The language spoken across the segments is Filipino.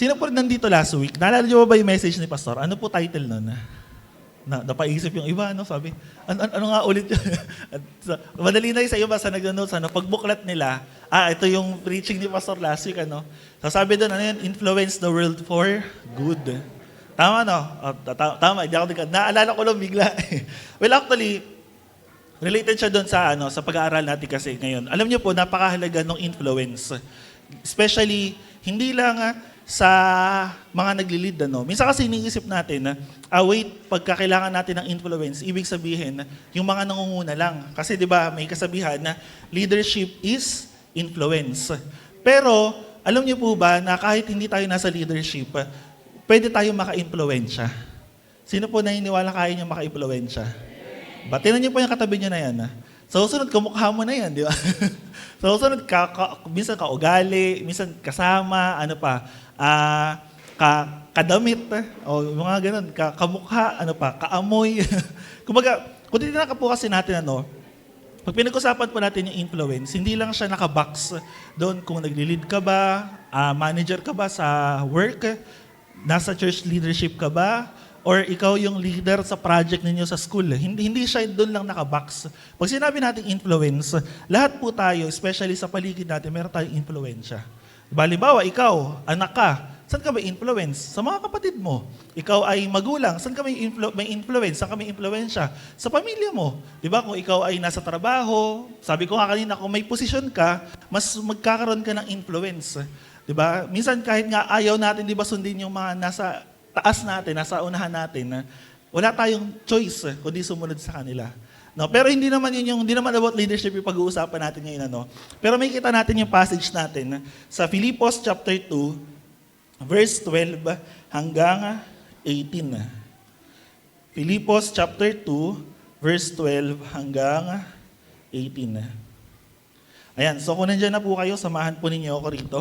Sino po nandito last week? Naalala niyo ba yung message ni Pastor? Ano po title nun? Napaisip yung iba, no? Sabi, ano nga ulit yun? At madali na yung sa iyo ba sa nag-notes, pagbuklat nila, ito yung preaching ni Pastor last week, ano? So sabi doon, ano yun? Influence the world for good. Tama, no? Tama, hindi ako naalala ko lang bigla. Well, actually, related siya doon sa pag-aaral natin kasi ngayon. Alam niyo po, napakahalaga ng influence. Especially, hindi lang sa mga nagli-lead, ano. Minsan kasi iniisip natin pagka kailangan natin ng influence, ibig sabihin, yung mga nangunguna lang. Kasi di ba, may kasabihan na leadership is influence. Pero, alam niyo po ba na kahit hindi tayo nasa leadership, pwede tayo maka-impluwensya. Sino po naniniwala kaya niyo maka-impluwensya? Batinan niyo po yung katabi niyo na yan. Sa susunod, kamukha mo na yan, di ba? Sa susunod, minsan kaugali, minsan kasama, kadamit, o mga ganun, kamukha, kaamoy. Kumbaga, kung titignan ka po kasi natin, pag pinag-usapan po natin yung influence, hindi lang siya nakabox doon kung nagli-lead ka ba, manager ka ba sa work, nasa church leadership ka ba, or ikaw yung leader sa project ninyo sa school. Hindi siya doon lang nakabox. Pag sinabi natin influence, lahat po tayo, especially sa paligid natin, meron tayong influensya. Halimbawa, ikaw, anak ka, saan ka may influence? Sa mga kapatid mo. Ikaw ay magulang, saan ka may influence? Saan ka may influensya? Sa pamilya mo. Di ba? Kung ikaw ay nasa trabaho, sabi ko nga kanina, kung may posisyon ka, mas magkakaroon ka ng influence. Di ba? Minsan kahit nga ayaw natin, di ba, sundin yung mga nasa taas natin, nasa unahan natin, wala tayong choice kundi sumunod sa kanila. No, pero hindi naman about leadership yung pag-uusapan natin ngayon, Pero may kita natin yung passage natin sa Filipos chapter 2, verse 12 hanggang 18. Filipos chapter 2, verse 12 hanggang 18. Ayan, so kung nandiyan na po kayo, samahan po ninyo ako rito.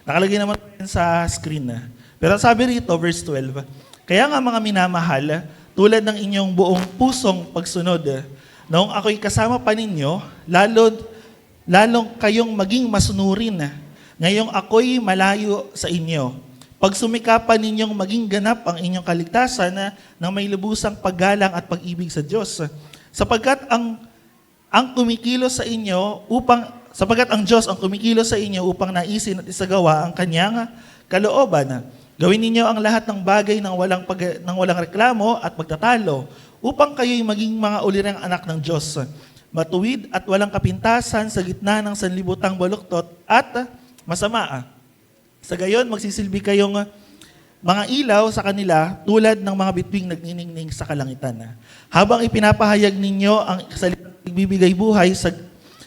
Nakalagay naman sa screen. Pero sabi rito, verse 12, kaya nga mga minamahal, tulad ng inyong buong pusong pagsunod, noong ako'y kasama pa ninyo, lalong kayong maging masunurin. Ngayong ako'y malayo sa inyo. Pag sumikapan ninyong maging ganap ang inyong kaligtasan na may lubusang paggalang at pag-ibig sa Diyos. Sapagkat ang kumikilos sa inyo sapagkat ang Diyos ang kumikilos sa inyo upang naisin at isagawa ang kanyang kalooban. Gawin ninyo ang lahat ng bagay ng walang reklamo at pagtatalo upang kayo'y maging mga ulirang anak ng Diyos. Matuwid at walang kapintasan sa gitna ng sanlibutang baluktot at masama. Sa gayon, magsisilbi kayong mga ilaw sa kanila tulad ng mga bituing nagniningning sa kalangitan. Habang ipinapahayag ninyo ang salitang nagbibigay buhay,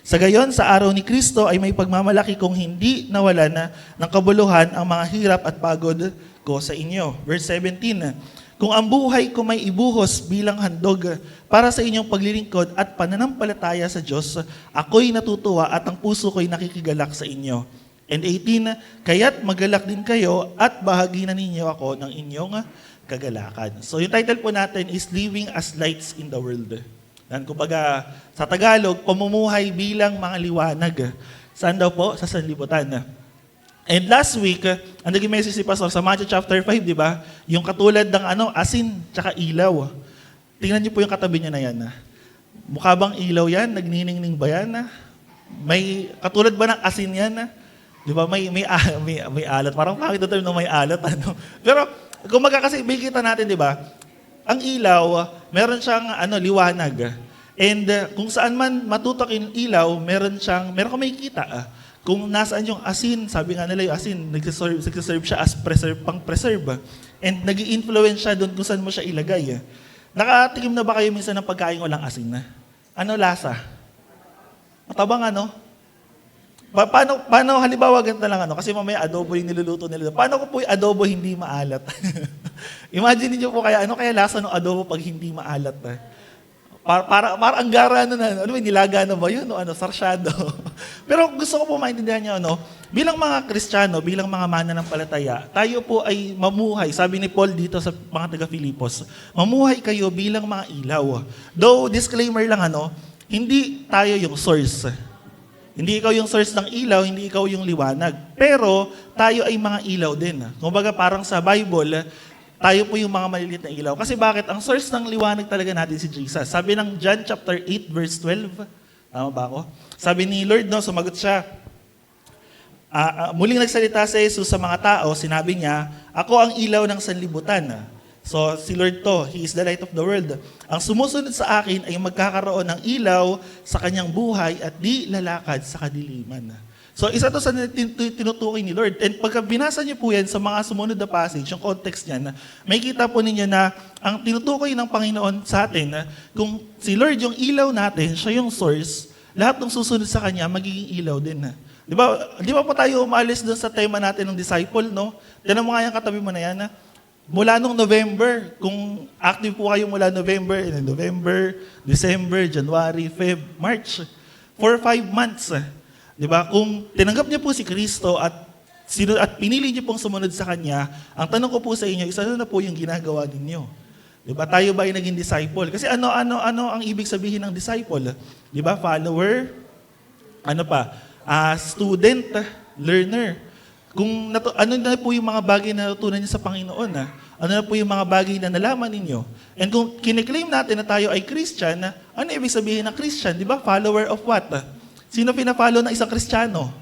sa gayon, sa araw ni Kristo ay may pagmamalaki kung hindi nawalan ng kabuluhan ang mga hirap at pagod ko sa inyo. Verse 17, kung ang buhay ko may ibuhos bilang handog para sa inyong paglilingkod at pananampalataya sa Diyos, ako'y natutuwa at ang puso ko'y nakikigalak sa inyo. And 18, kaya't magalak din kayo at bahagi na ninyo ako ng inyong kagalakan. So yung title po natin is Living as Lights in the World. Yan, kumbaga, sa Tagalog, pamumuhay bilang mga liwanag. Saan daw po? Sa sanlibutan. And last week, ang naging message si Pastor sa Matthew chapter 5, di ba? Yung katulad ng asin tsaka ilaw. Tingnan niyo po yung katabi niya na yan. Mukha bang ilaw yan? Nagniningning ba yan? May katulad ba ng asin yan? Di ba? May alat. Parang pangit na term na may alat. Pero kung kasi makikita natin, di ba? Ang ilaw, meron siyang liwanag. And kung saan man matutok yung ilaw, meron kang makikita. Kung nasaan yung asin, sabi nga nila yung asin, nagsiserve siya as pang-preserve. And nag-i-influence siya doon kung saan mo siya ilagay. Nakatikim na ba kayo minsan ng pagkain walang asin? Ano lasa? Matabang Paano halimbawa ganito lang kasi mamaya adobo yung niluluto nila. Paano ko po yung adobo hindi maalat? Imagine niyo po kaya lasa ng adobo pag hindi maalat? Para ang gara nilaga na ba yun? Sarsyado. Pero gusto ko po maintindihan niyo, bilang mga Kristiyano, bilang mga mananampalataya, tayo po ay mamuhay. Sabi ni Paul dito sa mga taga-Filipos, mamuhay kayo bilang mga ilaw. Though, disclaimer lang, hindi tayo yung source. Hindi ikaw yung source ng ilaw, hindi ikaw yung liwanag. Pero tayo ay mga ilaw din. Kumbaga parang sa Bible, tayo po yung mga maliliit na ilaw. Kasi bakit? Ang source ng liwanag talaga natin si Jesus. Sabi ng John chapter 8 verse 12, tama ba ako? Sabi ni Lord, no, sumagot siya, muling nagsalita si Jesus sa mga tao, sinabi niya, ako ang ilaw ng sanlibutan. So, si Lord to, He is the light of the world. Ang sumusunod sa akin ay magkakaroon ng ilaw sa kanyang buhay at di lalakad sa kadiliman. So, isa to sa tinutukoy ni Lord. And pagka binasa niyo po yan sa mga sumunod na passage, yung context niyan, may kita po ninyo na ang tinutukoy ng Panginoon sa atin, kung si Lord yung ilaw natin, siya yung source, lahat ng susunod sa kanya, magiging ilaw din. Di ba po tayo umalis dun sa tema natin ng disciple, no? Tinan mo nga yung katabi mo na yan, mula nung November, kung active po kayo mula November, December, January, Feb, March, 4-5 months. Di ba? Kung tinanggap niyo po si Kristo at pinili niyo pong sumunod sa Kanya, ang tanong ko po sa inyo, isa na po yung ginagawa ninyo. Di ba? Tayo ba ay naging disciple? Kasi ano ang ibig sabihin ng disciple? Di ba? Follower, student, learner. Kung ano na po yung mga bagay na natutunan niyo sa Panginoon, ano na po yung mga bagay na nalaman ninyo. And kung kiniklaim natin na tayo ay Christian, ano ibig sabihin ng Christian? Di ba? Follower of what? Sino pina-follow ng isang Kristiyano?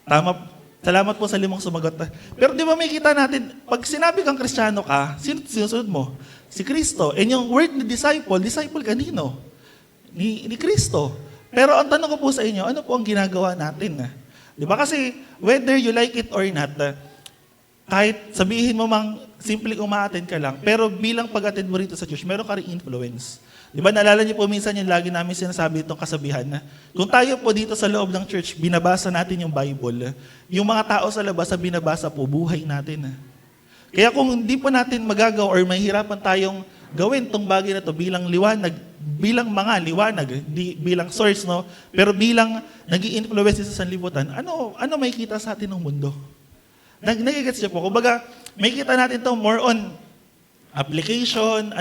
Tama. Salamat po sa limang sumagot. Pero di ba may kita natin, pag sinabi kang Kristiyano ka, sino sinusunod mo? Si Kristo. And yung word ni disciple kanino? Ni Kristo. Pero ang tanong ko po sa inyo, ano po ang ginagawa natin? Di ba? Kasi whether you like it or not, kahit sabihin mo mang simpleng uma-attend ka lang, pero bilang pag-attend mo rito sa church, meron ka rin influence. Di ba? Naalala niyo po minsan yung lagi namin sinasabi itong kasabihan na kung tayo po dito sa loob ng church, binabasa natin yung Bible, yung mga tao sa labas na binabasa po, buhay natin. Kaya kung hindi po natin magagawa or mahihirapan tayong gawin tong bagay na to bilang liwanag, bilang mga liwanag, bilang source, no? Pero bilang nag-i-influence sa sanlibutan, ano may kita sa atin ng mundo? Nagigets niyo po. Kumbaga, may kita natin to more on application,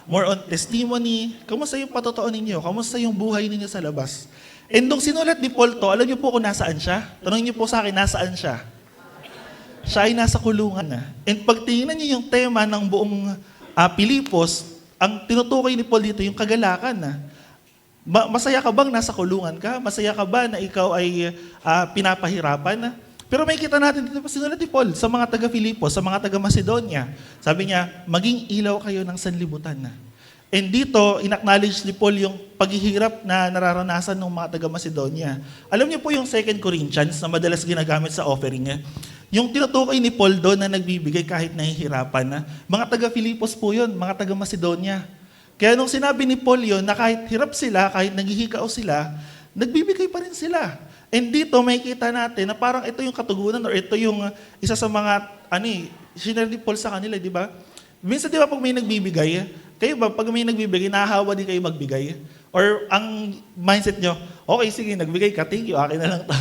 more on testimony. Kamusta yung patotoo ninyo? Kamusta yung buhay ninyo sa labas? And nung sinulat ni Paul to, alam niyo po kung nasaan siya? Tanongin niyo po sa akin, nasaan siya? Siya ay nasa kulungan. And pag tingnan niyo yung tema ng buong Pilipos, ang tinutukoy ni Paul dito, yung kagalakan. Masaya ka bang nasa kulungan ka? Masaya ka ba na ikaw ay pinapahirapan? Pero may kita natin dito pa sinulat ni Paul sa mga taga-Filipos, sa mga taga-Macedonia. Sabi niya, maging ilaw kayo ng sanlibutan. And dito, in-acknowledge ni Paul yung paghihirap na nararanasan ng mga taga-Macedonia. Alam niyo po yung 2 Corinthians na madalas ginagamit sa offering niya. Yung tinutukoy ni Paul doon na nagbibigay kahit nahihirapan, mga taga-Filipos po yun, mga taga-Macedonia. Kaya nung sinabi ni Paul yun, na kahit hirap sila, kahit naghihikao sila, nagbibigay pa rin sila. And dito may kita natin na parang ito yung katugunan or ito yung isa sa mga, sinare ni Paul sa kanila, di ba? Minsan di ba pag may nagbibigay, kayo ba pag may nagbibigay, nahahawa din kayo magbigay? Or ang mindset nyo, okay, sige, nagbigay ka, thank you, akin na lang to.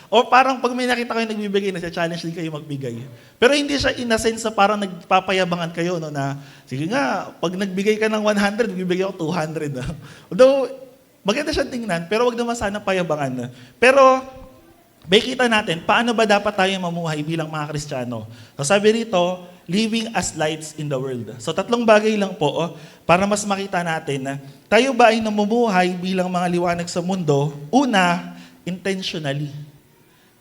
O parang pag may nakita kayo nagbibigay, nasa-challenge din kayo magbigay. Pero hindi siya in a sense na parang nagpapayabangan kayo, no, na, sige nga, pag nagbigay ka ng 100, nagbibigay ako 200. No? Although, maganda siyang tingnan, pero wag naman sana payabangan. Pero, may kita natin, paano ba dapat tayo mamuhay bilang mga Kristiyano? So sabi rito, living as lights in the world. So 3 bagay lang po, para mas makita natin na tayo ba ay namumuhay bilang mga liwanag sa mundo? Una, intentionally.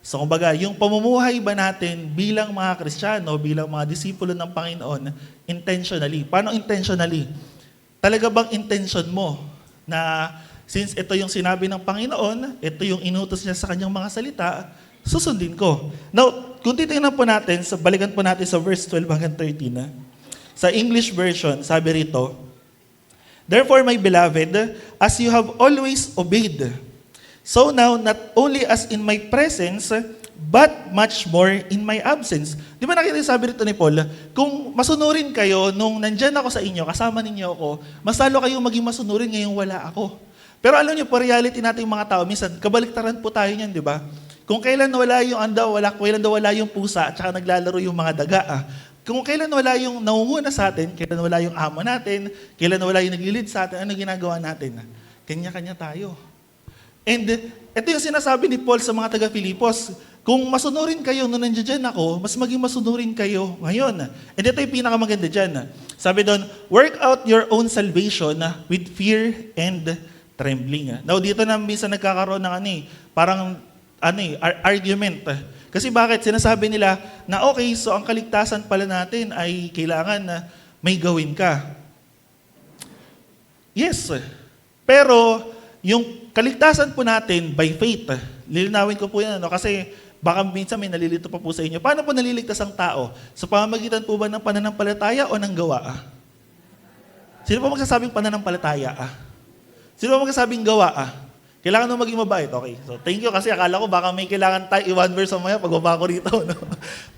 So kumbaga, yung pamumuhay ba natin bilang mga Kristiyano, bilang mga disipulo ng Panginoon, intentionally. Paano intentionally? Talaga bang intention mo na since ito yung sinabi ng Panginoon, ito yung inutos niya sa kanyang mga salita, susundin ko. Now, kung titingnan po natin, balikan po natin sa verse 12 hanggang 13, sa English version, sabi rito, therefore, my beloved, as you have always obeyed, so now, not only as in my presence, but much more in my absence. Di ba nakita yung sabi rito ni Paul, kung masunurin kayo, nung nandyan ako sa inyo, kasama ninyo ako, mas lalo kayong maging masunurin ngayong wala ako. Pero alam niyo po, reality natin yung mga tao, minsan, kabaliktaran po tayo niyan, di ba? Kung kailan wala yung kailan daw wala yung pusa, at saka naglalaro yung mga daga, kung kailan wala yung nangunguna sa atin, kailan wala yung amo natin, kailan wala yung naglilid sa atin, ano ginagawa natin? Kanya-kanya tayo. And ito yung sinasabi ni Paul sa mga taga-Filipos, kung masunurin kayo nung nandiyan ako, mas maging masunurin kayo ngayon. And ito yung pinakamaganda dyan. Sabi doon, work out your own salvation with fear and trembling. Now, dito na minsan nagkakaroon ng parang argument. Kasi bakit? Sinasabi nila na okay, so ang kaligtasan pala natin ay kailangan na may gawin ka. Yes. Pero, yung kaligtasan po natin by faith, lilinawin ko po yan, kasi baka minsan may nalilito pa po sa inyo. Paano po naliligtas ang tao? Sa pamamagitan po ba ng pananampalataya o ng gawa? Sino po magsasabing pananampalataya? Sino po magsasabing gawa? Kailangan mo maging mabait. Okay. So, thank you kasi akala ko baka may kailangan tayo i-one verse mamaya pagbaba ko rito. No?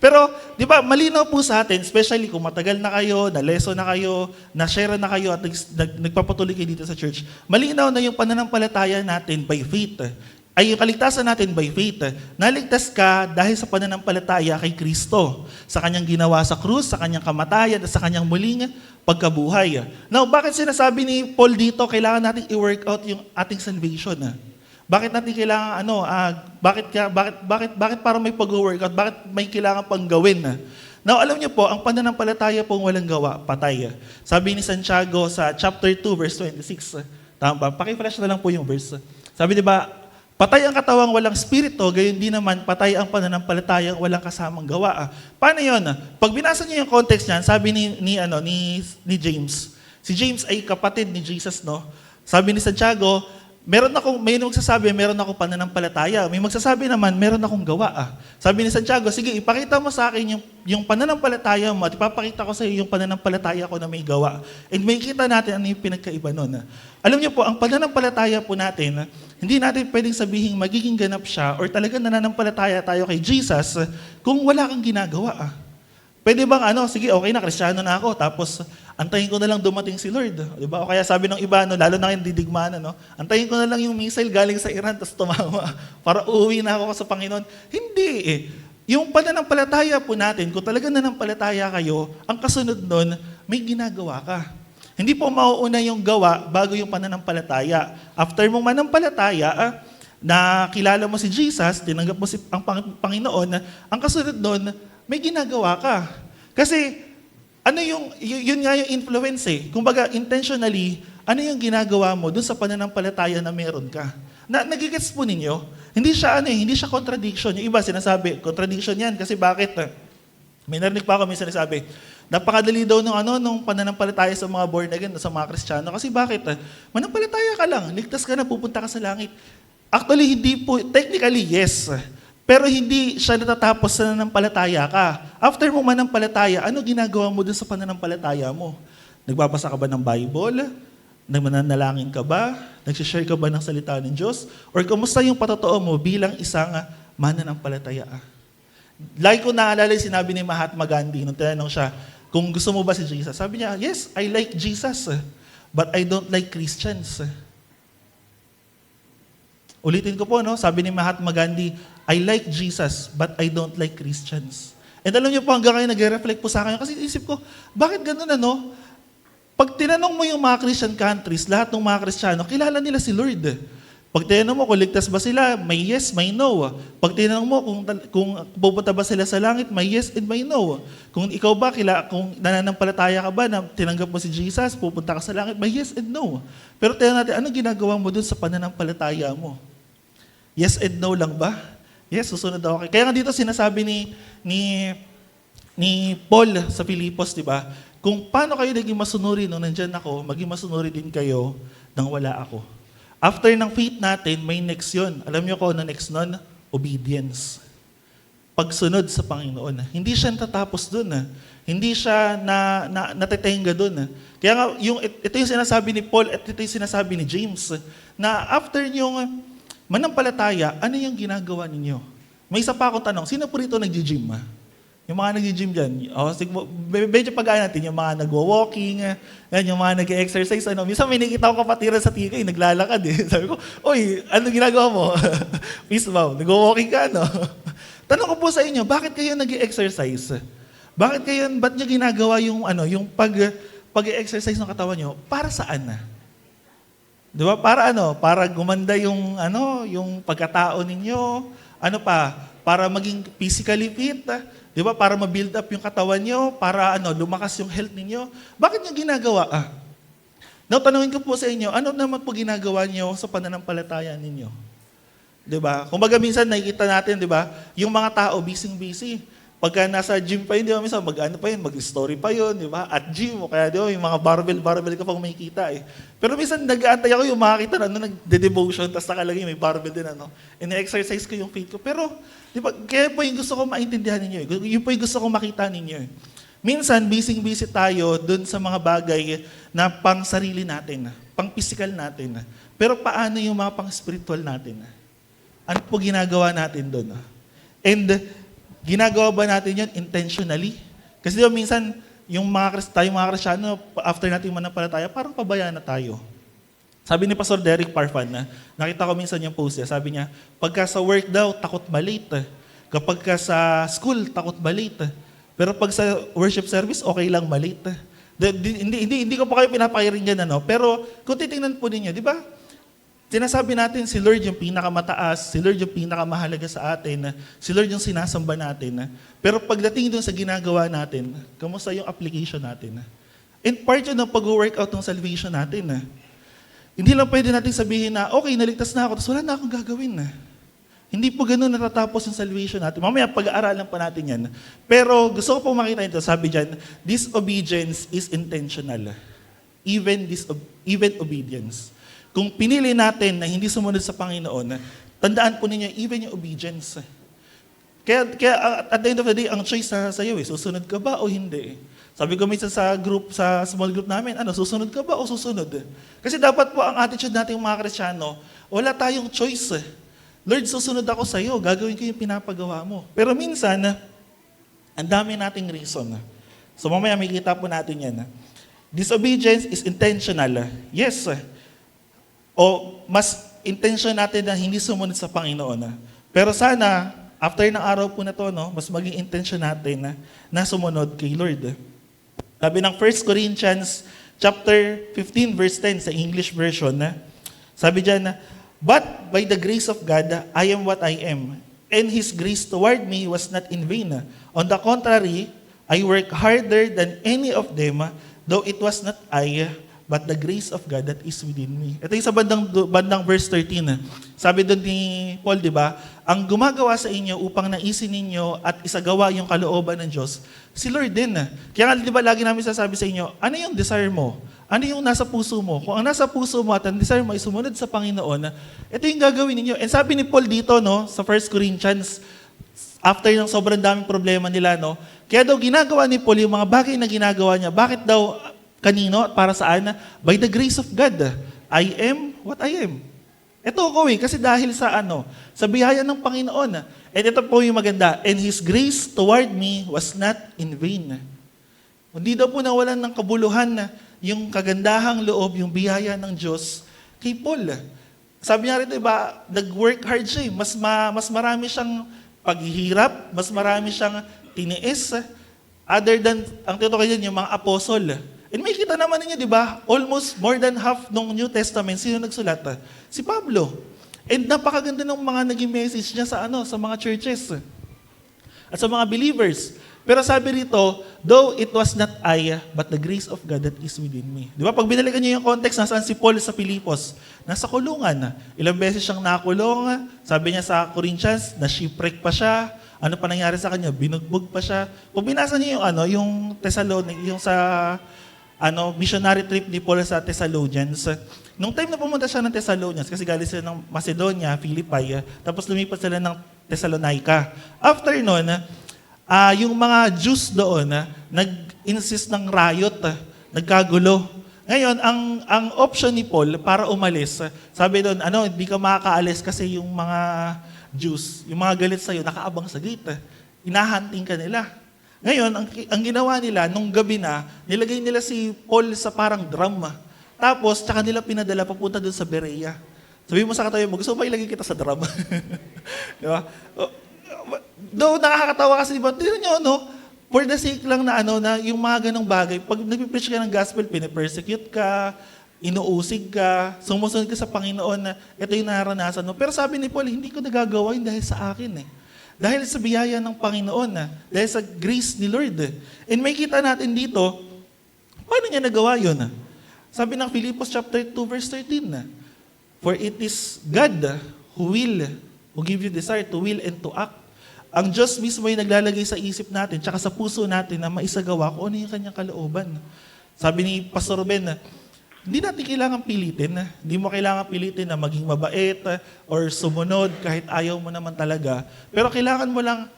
Pero, di ba, malinaw po sa atin, especially kung matagal na kayo, na-lesson na kayo, na-share na kayo at nagpapatuloy kayo dito sa church, malinaw na yung pananampalataya natin by faith. Ay yung kaligtasan natin by faith. Naligtas ka dahil sa pananampalataya kay Kristo, sa kanyang ginawa sa krus, sa kanyang kamatayan, at sa kanyang muling pagkabuhay. Now, bakit sinasabi ni Paul dito, kailangan natin i-work out yung ating salvation? Bakit natin kailangan, bakit para may pag-workout, bakit may kailangan pang gawin? Now, alam niyo po, ang pananampalataya pong walang gawa, patay. Sabi ni Santiago sa chapter 2, verse 26, tama ba? Paki-flash na lang po yung verse. Sabi diba, patay ang katawang walang spirito, gayon din naman patay ang pananampalatayang walang kasamang gawa. Paano yun? Pag binasa niyo yung context niyan, sabi ni James. Si James ay kapatid ni Jesus, no? Sabi ni Santiago, may magsasabi, meron akong pananampalataya. May magsasabi naman, meron akong gawa. Sabi ni Santiago, sige, ipakita mo sa akin yung pananampalataya mo at ipapakita ko sa iyo yung pananampalataya ko na may gawa. And may kita natin ano yung pinagkaiba nun. Alam niyo po, ang pananampalataya po natin, hindi natin pwedeng sabihin magiging ganap siya or talagang nananampalataya tayo kay Jesus kung wala kang ginagawa. Pwede bang sige, okay na, Kristiyano na ako, tapos antayin ko na lang dumating si Lord. Diba? O kaya sabi ng iba, lalo na yung didigmaan, antayin ko na lang yung missile galing sa Iran, tapos tumama, para uuwi na ako sa Panginoon. Hindi eh. Yung pananampalataya po natin, kung talagang nanampalataya kayo, ang kasunod nun, may ginagawa ka. Hindi po mauuna yung gawa bago yung pananampalataya. After mong manampalataya, na kilala mo si Jesus, tinanggap mo ang Panginoon, ang kasunod nun, may ginagawa ka. Kasi, yun nga yung influence eh. Kumbaga, intentionally, ano yung ginagawa mo dun sa pananampalataya na meron ka? Nagigets po ninyo? Hindi siya contradiction. Yung iba sinasabi, contradiction yan. Kasi bakit? May narinig pa ako, may sinasabi, napakadali daw nung pananampalataya sa mga born again, sa mga Kristiyano. Kasi bakit? Manampalataya ka lang, ligtas ka na, pupunta ka sa langit. Actually, hindi po, technically, yes. Pero hindi siya natatapos sa nananampalataya ka. After mo manampalataya, ano ginagawa mo dun sa pananampalataya mo? Nagbabasa ka ba ng Bible? Nananalangin ka ba? Nagsishare ka ba ng salita ng Diyos? Or kumusta yung patotoo mo bilang isang mananampalataya? Lagi ko naalala yung sinabi ni Mahatma Gandhi nung tinanong siya, kung gusto mo ba si Jesus? Sabi niya, yes, I like Jesus, but I don't like Christians. Ulitin ko po, sabi ni Mahatma Gandhi, I like Jesus, but I don't like Christians. And alam niyo po, hanggang ngayon nag-reflect po sa akin, kasi isip ko, bakit ganun Pag tinanong mo yung mga Christian countries, lahat ng mga Kristiyano, kilala nila si Lord. Pag tinanong mo kung ligtas ba sila, may yes, may no. Pag tinanong mo kung pupunta ba sila sa langit, may yes and may no. Kung ikaw ba, kung nananampalataya ka ba na tinanggap mo si Jesus, pupunta ka sa langit, may yes and no. Pero tingnan natin, ano ginagawa mo dun sa pananampalataya mo? Yes and no lang ba? Yes, susunod ako. Kaya nga dito sinasabi ni Paul sa Filipos, di ba? Kung paano kayo naging masunuri nung nandyan ako, maging masunuri din kayo nang wala ako. After ng faith natin, may next yun. Alam niyo ko ano next nun? Obedience. Pagsunod sa Panginoon. Hindi siya natatapos dun. Hindi siya natetenga dun. Kaya nga, ito yung sinasabi ni Paul at ito yung sinasabi ni James, na after yung manampalataya, ano yung ginagawa ninyo? May isa pa akong tanong, sino po rito nag-gym? Yung mga nag-gym dyan, medyo pag-aan natin, yung mga nagwa-walking, yung mga nag-exercise, minsan may nakita ko kapatiran sa TK, naglalakad eh. Sabi ko, oy, ano ginagawa mo? Peace bomb, nagwa-walking ka, no? Tanong ko po sa inyo, bakit kayo nag-exercise? Ba't nyo ginagawa yung pag-exercise ng katawan nyo? Para saan? 'Di ba? Para ano, para gumanda yung ano, yung pagkatao ninyo. Ano pa? Para maging physically fit. 'Di ba? Para ma-build up yung katawan nyo, para ano, lumakas yung health ninyo. Bakit nyo ginagawa? Now, tanungin ko po sa inyo, ano naman po ginagawa nyo sa pananampalataya ninyo? 'Di ba? Kumbaga minsan nakikita natin, 'di ba? Yung mga tao busy-busy. Pagka nasa gym pa yun, di ba, minsan mag-ano pa yun, mag-story pa yun, di ba? At gym, o kaya di ba, yung mga barbell ka pang makikita eh. Pero minsan nag-aantay ako yung makakita na ano, nag-devotion, tapos nakalagay may barbell din, ano. Ine-exercise ko yung faith ko. Pero, di ba, kaya po yung gusto ko maintindihan ninyo, yun po yung gusto ko makita ninyo. Minsan, busy tayo dun sa mga bagay na pang sarili natin, pang physical natin. Pero paano yung mga pang spiritual natin? Ano po ginagawa natin dun? And, ginagawa ba natin yun intentionally? Kasi di ba minsan, yung tayong mga Kristyano, after natin manampalataya, parang pabayaan na tayo. Sabi ni Pastor Derek Parfan, nakita ko minsan yung post niya, sabi niya, pagka sa work daw, takot malate. Kapag ka sa school, takot malate. Pero pag sa worship service, okay lang malate. Hindi ko pa kayo pinapakiringgan, ano? Pero kung titingnan po ninyo, di ba? Sinasabi natin si Lord yung pinakamataas, si Lord yung pinakamahalaga sa atin, si Lord yung sinasamba natin. Pero pagdating doon sa ginagawa natin, kamusta yung application natin? And part yun ng pag-workout ng salvation natin. Hindi lang pwede natin sabihin na, okay, naligtas na ako, tapos wala na akong gagawin. Hindi po ganun natatapos yung salvation natin. Mamaya pag-aaralan pa natin yan. Pero gusto ko po makita ito, sabi dyan, disobedience is intentional. Even obedience. Kung pinili natin na hindi sumunod sa Panginoon, tandaan po ninyo, even yung obedience. Kaya at the end of the day, ang choice na sa iyo, susunod ka ba o hindi? Sabi ko minsan sa small group namin, susunod ka ba o susunod? Kasi dapat po ang attitude natin mga Kristyano, wala tayong choice. Lord, susunod ako sa iyo, gagawin ko yung pinapagawa mo. Pero minsan, ang dami nating reason. So mamaya makikita po natin yan. Disobedience is intentional. Yes, o mas intention natin na hindi sumunod sa Panginoon. Pero sana, after ng araw po na to, mas maging intention natin na sumunod kay Lord. Sabi ng 1 Corinthians chapter 15 verse 10 sa English version, sabi dyan, but by the grace of God, I am what I am, and His grace toward me was not in vain. On the contrary, I work harder than any of them, though it was not I, but the grace of God that is within me. Ito yung sa bandang verse 13. Sabi doon ni Paul, di ba? Ang gumagawa sa inyo upang naisin ninyo at isagawa yung kalooban ng Diyos, si Lord din. Kaya nga, di ba, lagi namin sasabi sa inyo, ano yung desire mo? Ano yung nasa puso mo? Kung ang nasa puso mo at ang desire mo ay sumunod sa Panginoon, ito yung gagawin ninyo. And sabi ni Paul dito, sa 1 Corinthians, after ng sobrang daming problema nila, kaya daw ginagawa ni Paul yung mga bagay na ginagawa niya. Bakit daw kanino at para saan? By the grace of God. I am what I am. Ito ko kasi dahil sa sa biyaya ng Panginoon. And ito po yung maganda. And His grace toward me was not in vain. Hindi daw po nawalan ng kabuluhan yung kagandahang loob, yung biyaya ng Diyos kay Paul. Sabi niya rin, diba, nag-work hard siya. Mas marami siyang paghihirap, mas marami siyang tiniis. Other than, ang titukoy dyan, yung mga apostol. And may kita naman ninyo, di ba? Almost more than half ng New Testament, sino nagsulat? Si Pablo. And napakaganda ng mga naging message niya sa mga churches. At sa mga believers. Pero sabi rito, though it was not I, but the grace of God that is within me. Di ba? Pag binalikan niyo yung context, nasaan si Paul sa Filipos? Nasa kulungan. Ilang beses siyang nakulong. Sabi niya sa Corinthians, na-shipwreck pa siya. Ano pa nangyari sa kanya? Binugbog pa siya. Kung binasa niyo yung yung sa missionary trip ni Paul sa Thessalonians. Nung time na pumunta siya ng Thessalonians, kasi galing sila ng Macedonia, Philippi, tapos lumipat sila ng Thessalonica. After nun, yung mga Jews doon, nag-insist ng riot, nagkagulo. Ngayon, ang option ni Paul para umalis, sabi doon, hindi ka makakaalis kasi yung mga Jews, yung mga galit sa'yo, nakaabang sa gate. Inahunting ka nila. Ngayon, ang ginawa nila, nung gabi na, nilagay nila si Paul sa parang drum. Tapos, tsaka nila pinadala papunta doon sa Berea. Sabi mo sa katabi mo, gusto mo ba ilagay kita sa drum? Di ba? Though nakakatawa kasi, diba, tignan nyo, for the sake lang na yung mga ganong bagay, pag nagpipreach ka ng gospel, pinipersecute ka, inuusig ka, sumusunod ka sa Panginoon na ito yung naranasan mo. Pero sabi ni Paul, hindi ko nagagawa yun dahil sa akin eh. Dahil sa biyaya ng Panginoon, dahil sa grace ni Lord. And may kita natin dito, paano niya nagawa yun? Sabi ng Philippians chapter 2 verse 13, for it is God who give you desire to will and to act. Ang Diyos mismo ay naglalagay sa isip natin, tsaka sa puso natin na maisagawa kung ano yung kanyang kalooban. Sabi ni Pastor Ruben, hindi natin kailangan pilitin. Hindi mo kailangan pilitin na maging mabait or sumunod kahit ayaw mo naman talaga. Pero kailangan mo lang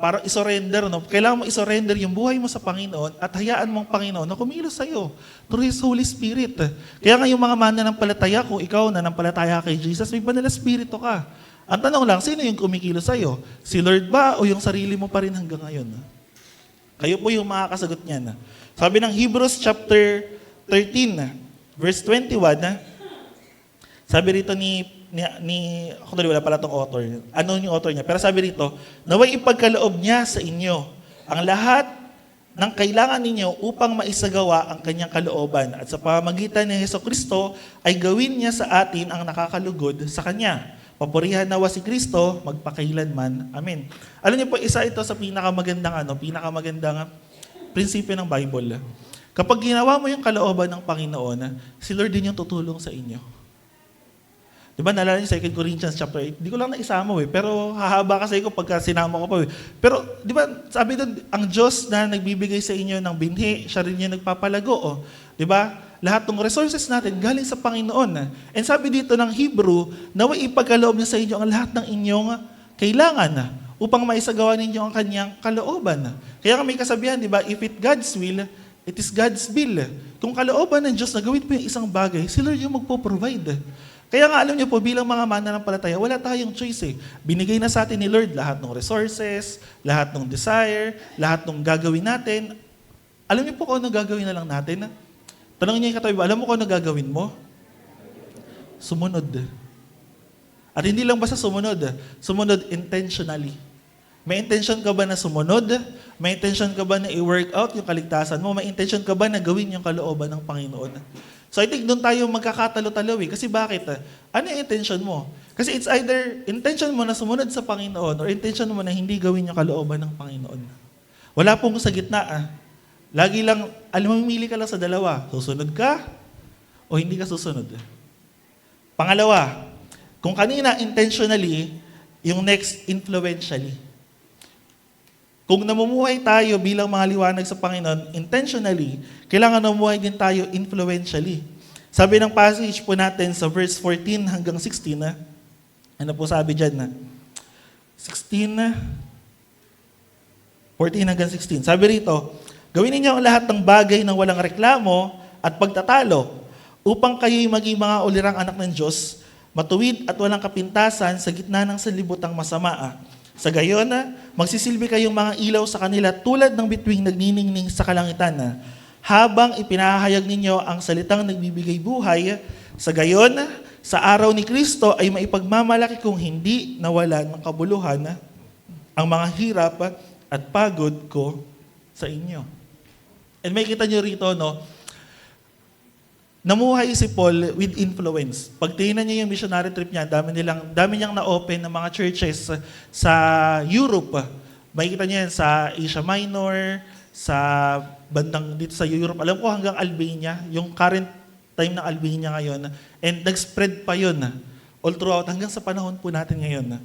para isurrender. No? Kailangan mo isurrender yung buhay mo sa Panginoon at hayaan mong Panginoon na kumilos sa'yo through His Holy Spirit. Kaya nga yung mga mananampalataya, kung ikaw nanampalataya kay Jesus, may banal na Espiritu ka. Ang tanong lang, sino yung kumikilos sa'yo? Si Lord ba o yung sarili mo pa rin hanggang ngayon? Kayo po yung makakasagot niyan. Sabi ng Hebrews chapter 13, verse 21, sabi rito ako tuloy, wala pala itong author. Ano yung author niya? Pero sabi rito, naway ipagkaloob niya sa inyo ang lahat ng kailangan ninyo upang maisagawa ang kanyang kalooban. At sa pamamagitan ni Jesucristo ay gawin niya sa atin ang nakakalugod sa Kanya. Papurihan nawa si Kristo, magpakailanman. Amen. Alam niyo po, isa ito sa pinakamagandang prinsipyo ng Bible. Kapag ginawa mo yung kalooban ng Panginoon, si Lord din yung tutulong sa inyo. Diba, naalala niyo 2 Corinthians chapter 8? Di ko lang naisama pero hahaba kasi ko pagka sinama ko pa Pero, di ba, sabi doon, ang Diyos na nagbibigay sa inyo ng binhi, siya rin yung nagpapalago. Di ba? Lahat ng resources natin galing sa Panginoon. And sabi dito ng Hebrew, naway ipagkaloob niya sa inyo ang lahat ng inyong kailangan upang maisagawa ninyo ang kanyang kalooban. Kaya may kasabihan, di ba, if it God's will, it is God's will. Kung kalooban ng Diyos na gawin po yung isang bagay, si Lord yung magpo-provide. Kaya nga alam niyo po, bilang mga mananampalataya, wala tayong choice eh. Binigay na sa atin ni Lord lahat ng resources, lahat ng desire, lahat ng gagawin natin. Alam niyo po kung ano gagawin na lang natin? Tanongin niyo yung katabi, alam mo kung ano gagawin mo? Sumunod. At hindi lang basta sumunod intentionally. May intention ka ba na sumunod? May intention ka ba na i-work out yung kaligtasan mo? May intention ka ba na gawin yung kalooban ng Panginoon? So I think doon tayo magkakatalo-talo eh. Kasi bakit? Ano yung intention mo? Kasi it's either intention mo na sumunod sa Panginoon or intention mo na hindi gawin yung kalooban ng Panginoon. Wala pong sa gitna. Lagi lang, mamimili ka lang sa dalawa. Susunod ka o hindi ka susunod. Pangalawa, kung kanina intentionally, yung next influentially. Kung namumuhay tayo bilang mga liwanag sa Panginoon, intentionally, kailangan namumuhay din tayo influentially. Sabi ng passage po natin sa verse 14 hanggang 16, ano po sabi dyan? 14 hanggang 16. Sabi rito, gawin ninyo ang lahat ng bagay ng walang reklamo at pagtatalo upang kayo'y maging mga ulirang anak ng Diyos, matuwid at walang kapintasan sa gitna ng sanlibutang masama. Sa gayon, magsisilbi kayong mga ilaw sa kanila tulad ng bituing nagniningning sa kalangitan. Habang ipinahayag ninyo ang salitang nagbibigay buhay, sa gayon, sa araw ni Kristo ay maipagmamalaki kung hindi nawalan ng kabuluhan ang mga hirap at pagod ko sa inyo. And may kita nyo rito, namuhay si Paul with influence. Pag tingnan niyo yung missionary trip niya, dami niyang na-open ng mga churches sa Europe. Makikita niyo yan sa Asia Minor, sa bandang dito sa Europe. Alam ko hanggang Albania, yung current time ng Albania ngayon. And nag-spread pa yun all throughout hanggang sa panahon po natin ngayon.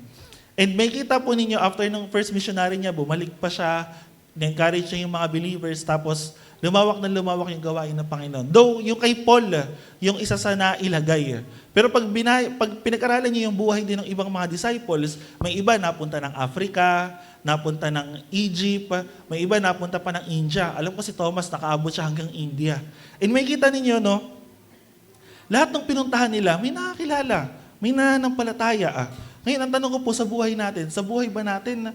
And makikita po ninyo, after ng first missionary niya, bumalik pa siya, na-encourage niya yung mga believers, tapos lumawak yung gawain ng Panginoon. Though, yung kay Paul, yung isa sa nailagay. Pero pag pinag-aralan niyo yung buhay din ng ibang mga disciples, may iba napunta ng Africa, napunta ng Egypt, may iba napunta pa ng India. Alam ko si Thomas, nakaabot siya hanggang India. And may kita ninyo, lahat ng pinuntahan nila, may nakakilala, may nananampalataya. Ngayon, ang tanong ko po sa buhay natin, sa buhay ba natin,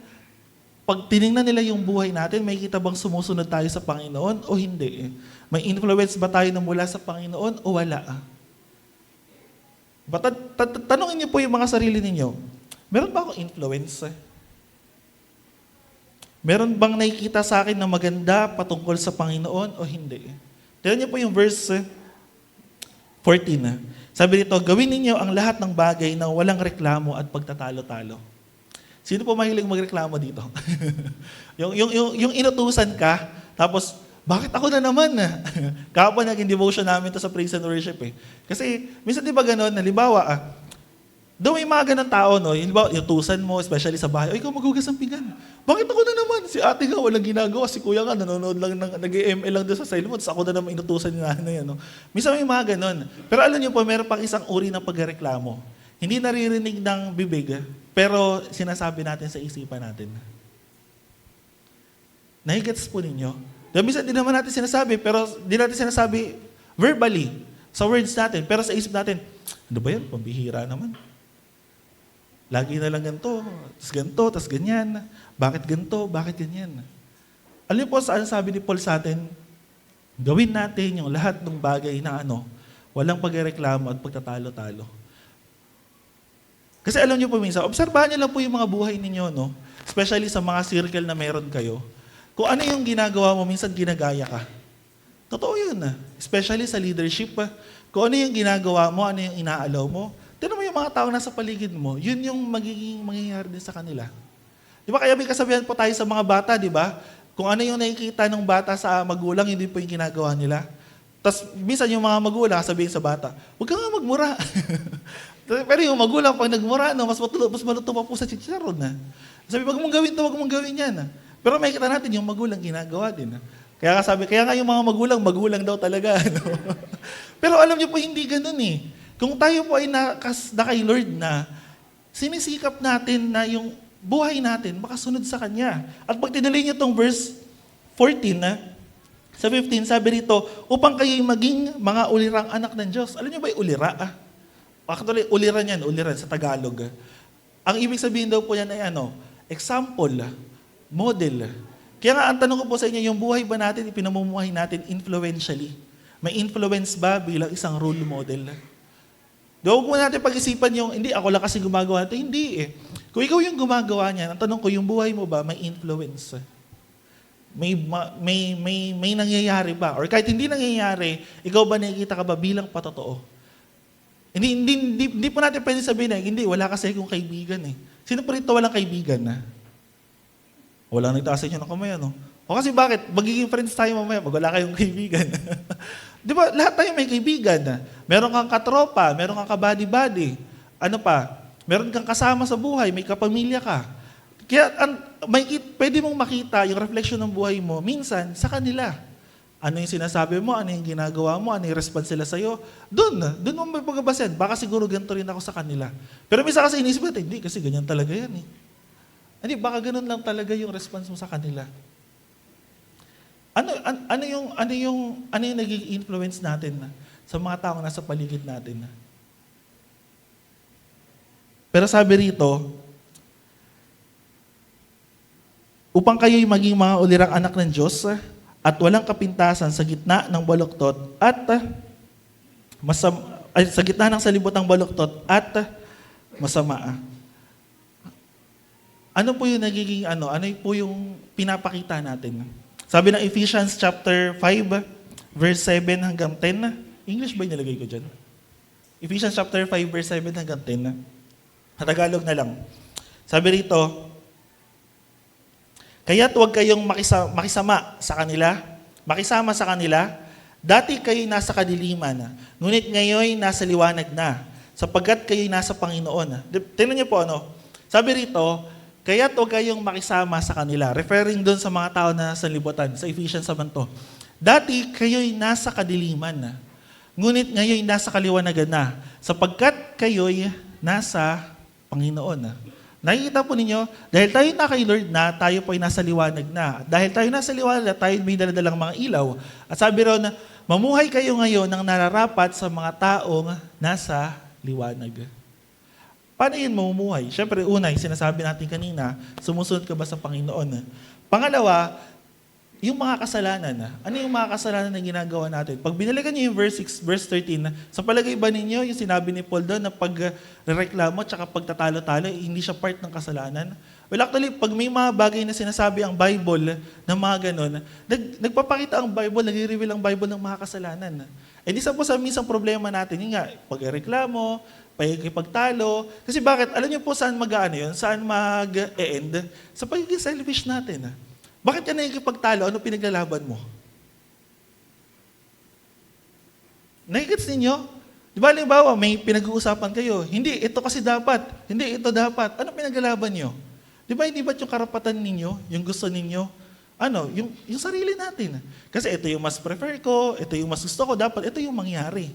pag tinignan nila yung buhay natin, may kita bang sumusunod tayo sa Panginoon o hindi? May influence ba tayo na mula sa Panginoon o wala? Tanungin niyo po yung mga sarili ninyo, meron ba akong influence? Meron bang nakikita sa akin na maganda patungkol sa Panginoon o hindi? Tignan niyo po yung verse 14. Sabi dito, gawin ninyo ang lahat ng bagay na walang reklamo at pagtatalo-talo. Sino po mahilig magreklamo dito? yung inutusan ka, tapos, bakit ako na naman? Kahapon naging devotion namin to sa praise and worship eh. Kasi, minsan di ba ganun, halimbawa, daw may mga ganun tao, no? Halimbawa, inutusan mo, especially sa bahay, ikaw maghugas ng pinggan. Bakit ako na naman? Si ate nga walang ginagawa, si kuya nga nanonood lang, nag-ML lang doon sa cellphone, ako na naman inutusan ni nanay. No? Minsan may mga ganun. Pero alam niyo po, meron pang isang uri ng pagreklamo. Hindi naririnig ng bibig, pero sinasabi natin sa isipan natin. Nahigets po ninyo? Diba, minsan di naman natin sinasabi, pero di natin sinasabi verbally, sa words natin, pero sa isip natin, ano ba yan? Pambihira naman. Lagi na lang ganito, tas ganyan. Bakit ganito? Bakit ganyan? Alam niyo po saan sabi ni Paul sa atin, gawin natin yung lahat ng bagay na walang pagreklamo at pagtatalo-talo. Kasi alam niyo po minsan, obserbahan niyo lang po yung mga buhay ninyo, no? Especially sa mga circle na meron kayo. Kung ano yung ginagawa mo, minsan ginagaya ka. Totoo yun. Especially sa leadership. Kung ano yung ginagawa mo, ano yung inaalaw mo, tignan mo yung mga tao nasa paligid mo, yun yung mangyayari din sa kanila. Di ba kaya may kasabihan po tayo sa mga bata, di ba? Kung ano yung nakikita ng bata sa magulang, hindi po yung ginagawa nila. Tapos minsan yung mga magulang sabihin sa bata, huwag ka nga magmura. Pero yung magulang pag nagmura, mas maluto pa po sa chicharon. Sabi, huwag mong gawin yan. Pero makikita natin yung magulang ginagawa din. Kaya nga yung mga magulang daw talaga. Pero alam niyo po, hindi ganun eh. Kung tayo po ay na kay Lord na, sinisikap natin na yung buhay natin makasunod sa Kanya. At pag tinuloy niyo itong verse 14, sa 15, sabi rito, upang kayo'y maging mga ulirang anak ng Diyos. Alam niyo ba yung ulira? Actually, uliran sa Tagalog. Ang ibig sabihin daw po yan ay example, model. Kaya nga, ang tanong ko po sa inyo, yung buhay ba natin, ipinamumuhay natin influentially? May influence ba bilang isang role model? Huwag mo natin pag-isipan yung, hindi, ako lang kasi gumagawa natin. Hindi eh. Kung ikaw yung gumagawa niyan, ang tanong ko, yung buhay mo ba may influence? May nangyayari ba? Or kahit hindi nangyayari, ikaw ba nakikita ka ba bilang patotoo? Hindi po natin pwede sabihin na, hindi, wala kasi akong kaibigan eh. Sino po rito walang kaibigan na? Walang nagtaas inyo ng kamay, O kasi bakit? Magiging friends tayo mamaya pag wala kayong kaibigan. Di ba? Lahat tayo may kaibigan. Meron kang katropa, meron kang kabady-bady. Ano pa? Meron kang kasama sa buhay, may kapamilya ka. Kaya pwede mong makita yung reflection ng buhay mo minsan sa kanila. Ano yung sinasabi mo, ano yung ginagawa mo, ano yung response sila sa'yo. Doon mo may pagbabasin. Baka siguro ganito rin ako sa kanila. Pero minsan kasi inisip natin, hindi, kasi ganyan talaga yan eh. Hindi, baka ganun lang talaga yung response mo sa kanila. Ano yung naging influence natin sa mga taong nasa paligid natin? Pero sabi rito, upang kayo'y maging mga ulirang anak ng Diyos at walang kapintasan sa gitna ng baluktot at sa gitna ng salibotang baluktot at masama. Ano po yung nagiging ano po yung pinapakita natin? Sabi ng Ephesians chapter 5, verse 7 hanggang 10. English ba yung nilagay ko dyan? Ephesians chapter 5, verse 7 hanggang 10. Tagalog na lang. Sabi rito, kaya't huwag kayong makisama sa kanila. Dati kayo'y nasa kadiliman, ngunit ngayon nasa liwanag na, sapagkat kayo'y nasa Panginoon. Tingnan niyo po sabi rito, kaya't huwag kayong makisama sa kanila. Referring doon sa mga tao na nasa libutan, sa Ephesians naman to. Dati kayo'y nasa kadiliman, ngunit ngayon nasa kaliwanagan na, sapagkat kayo'y nasa Panginoon. Nakikita po ninyo, dahil tayo na kay Lord na, tayo po ay nasa liwanag na. Dahil tayo nasa liwanag na, tayo may daladalang mga ilaw. At sabi ron, mamuhay kayo ngayon ng nararapat sa mga taong nasa liwanag. Paano yun mamumuhay? Siyempre, una, yung sinasabi natin kanina, sumusunod ka ba sa Panginoon? Pangalawa, yung mga kasalanan. Ano yung mga kasalanan na ginagawa natin? Pag binalikan niyo yung verse 6, verse 13, sa palagay ba ninyo, yung sinabi ni Paul doon na pagreklamo at pagtatalo-talo, hindi siya part ng kasalanan? Well, actually, pag may mga bagay na sinasabi ang Bible ng mga ganun, nagpapakita ang Bible, nag-reveal ang Bible ng mga kasalanan. And isa po sa minsan problema natin, yun nga, pagreklamo, pagkipagtalo. Kasi bakit? Alam niyo po saan mag-ano yun? Saan mag-end? Sa pagiging selfish natin. Bakit ka nakikipagtalo? Ano pinaglalaban mo? Nakikits ninyo? Di ba, halimbawa, may pinag-uusapan kayo, hindi, ito kasi dapat, hindi, ito dapat. Ano pinaglalaban nyo? Di ba, hindi ba't yung karapatan ninyo, yung gusto ninyo? Yung sarili natin. Kasi ito yung mas prefer ko, ito yung mas gusto ko, dapat ito yung mangyari.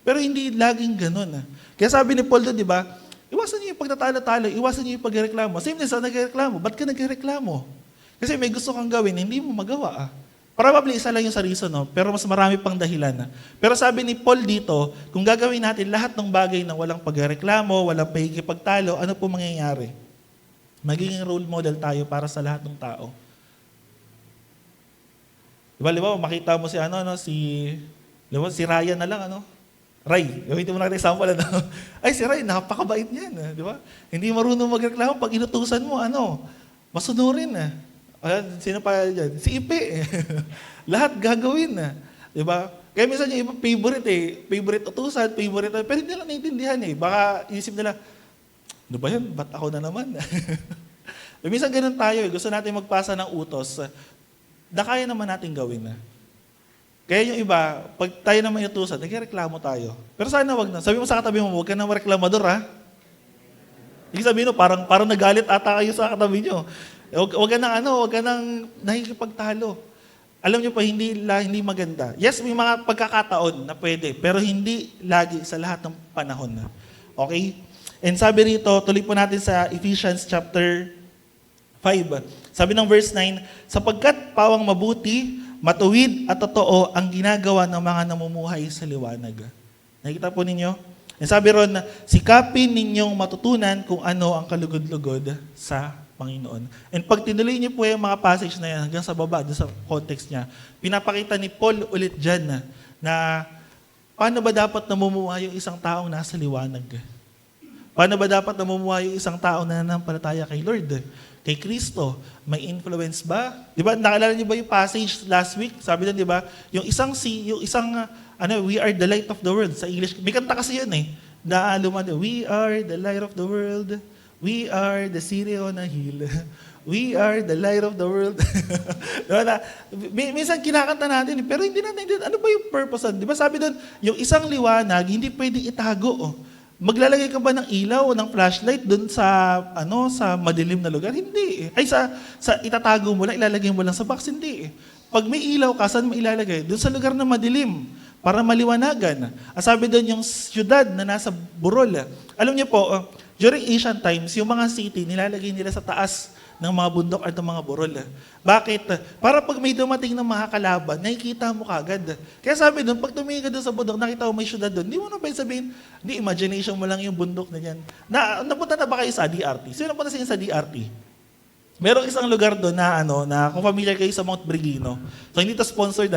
Pero hindi laging ganun. Kaya sabi ni Paul doon, di ba, iwasan niyo yung pagtatalo-talo, iwasan niyo yung pagreklamo. Same din sa nagreklamo, ba't ka nagreklamo? Kasi may gusto kang gawin, hindi mo magawa. Probably isa lang yung sa reason, no? Pero mas marami pang dahilan. Pero sabi ni Paul dito, kung gagawin natin lahat ng bagay na walang pagreklamo, walang pagkikipagtalo, ano po mangyayari? Magiging role model tayo para sa lahat ng tao. Diba, makita mo si Ryan na lang, Ray, gamitin mo na rin example, Ay, si Ray, napakabait niyan, di ba? Hindi marunong magreklamo, pag inutusan mo, masunurin, Sino pa dyan? Si Ipe. Lahat gagawin na. Diba? Kaya minsan yung iba favorite utusan, favorite, pero hindi nila naintindihan Baka isip nila, ano ba yan? Ba't ako na naman? Minsan ganun tayo Gusto natin magpasa ng utos na kaya naman natin gawin Kaya yung iba, pag tayo naman utusan, nagreklamo tayo. Pero sana wag na. Sabi mo sa katabi mo, huwag ka nang reklamador Ibig sabihin parang nagalit ata kayo sa katabi nyo. Huwag ka nang nakikipagtalo. Alam niyo pa, hindi maganda. Yes, may mga pagkakataon na pwede, pero hindi lagi sa lahat ng panahon. Okay? And sabi rito, tuloy po natin sa Ephesians chapter 5. Sabi ng verse 9, sapagkat pawang mabuti, matuwid at totoo ang ginagawa ng mga namumuhay sa liwanag. Nakikita po ninyo? And sabi ron, sikapin ninyong matutunan kung ano ang kalugod-lugod sa Panginoon. And pag tinuloy niyo po yung mga passage na yan hanggang sa baba, doon sa context niya, pinapakita ni Paul ulit dyan na paano ba dapat namumuhay yung isang taong nasa liwanag? Paano ba dapat namumuhay yung isang taong nananampalataya kay Lord? Kay Kristo? May influence ba? Di ba, nakalala niyo ba yung passage last week? Sabi doon, di ba, yung isang we are the light of the world. Sa English, may kanta kasi yun na lumano, we are the light of the world. We are the city on a hill. We are the light of the world. Minsan kinakanta natin, pero hindi natin, ano ba yung purpose? Di ba sabi doon, yung isang liwanag, hindi pwedeng itago. Maglalagay ka ba ng ilaw o ng flashlight doon sa madilim na lugar? Hindi. Ay, sa itatago mo lang, ilalagay mo lang sa box? Hindi. Pag may ilaw ka, saan mo ilalagay? Doon sa lugar na madilim, para maliwanagan. Sabi doon, yung syudad na nasa burol. Alam niyo po, during ancient times, yung mga city, nilalagay nila sa taas ng mga bundok at ng mga burol. Bakit? Para pag may dumating ng mga kalaban, nakikita mo kagad. Kaya sabi doon, pag tumingin ka doon sa bundok, nakita mo may syudad doon, hindi mo na pwede sabihin, hindi, imagination mo lang yung bundok na yan. Napunta na ba kayo sa DRT? Sino napunta sa DRT? Merong isang lugar doon na kung familiar kayo sa Mount Brigino. So hindi to sponsored